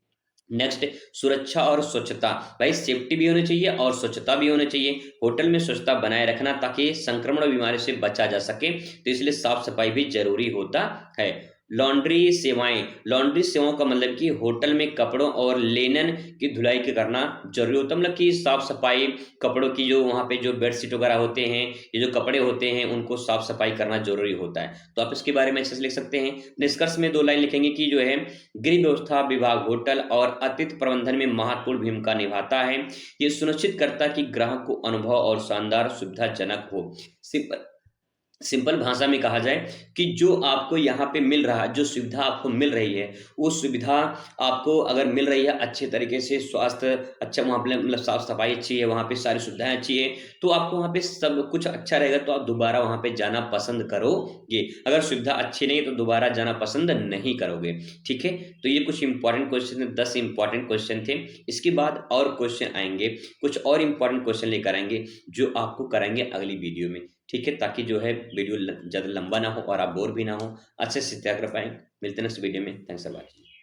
नेक्स्ट सुरक्षा और स्वच्छता। भाई सेफ्टी भी होनी चाहिए और स्वच्छता भी होनी चाहिए। होटल में स्वच्छता बनाए रखना ताकि संक्रमण और बीमारी से बचा जा सके, तो इसलिए साफ-सफाई भी ज़रूरी होता है। लॉन्ड्री सेवाएँ, लॉन्ड्री सेवाओं का मतलब कि होटल में कपड़ों और लिनन की धुलाई के करना ज़रूरी होता है। मतलब कि साफ-सफाई, कपड़ों की जो वहाँ पे जो बेडशीट वगैरह होते हैं, ये जो कपड़े होते हैं, उनको साफ-सफाई करना ज़रूरी होता है। तो आप इसके बारे में अच्छे से लिख सकते हैं। निष्कर्ष में 2 लाइन लिखेंगे कि जो है गृह व्यवस्था विभाग होटल और अतिथि प्रबंधन में महत्वपूर्ण भूमिका निभाता है। ये सुनिश्चित करता है कि ग्राहक को अनुभव और शानदार सुविधाजनक हो। सिंपल सिंपल भाषा में कहा जाए कि जो आपको यहाँ पे मिल रहा है, जो सुविधा आपको मिल रही है, वो सुविधा आपको अगर मिल रही है अच्छे तरीके से, स्वास्थ्य अच्छा वहाँ पे मतलब साफ-सफाई अच्छी है, वहाँ पे सारी सुविधाएँ अच्छी हैं, तो आपको वहाँ पे सब कुछ अच्छा रहेगा, तो आप दोबारा वहाँ पे जाना पसंद करोगे। अगर सुविधा अच्छी नहीं है, तो दोबारा जाना पसंद नहीं करोगे। ठीक है? तो ये कुछ इम्पोर्टेंट क्वेश्चन थे, 10 इम्पोर्टेंट क्वेश्चन थे। इसके बाद और क्वेश्चन आएँगे, कुछ और इम्पोर्टेंट क्वेश्चन लेकर आएँगे, जो आपको कराएँगे अगली वीडियो में। ठीक है? ताकि जो है वीडियो ज़्यादा लंबा ना हो और आप बोर भी ना हो, अच्छे से तैयार कर पाएँ। मिलते हैं नेक्स्ट वीडियो में। Thanks for watching.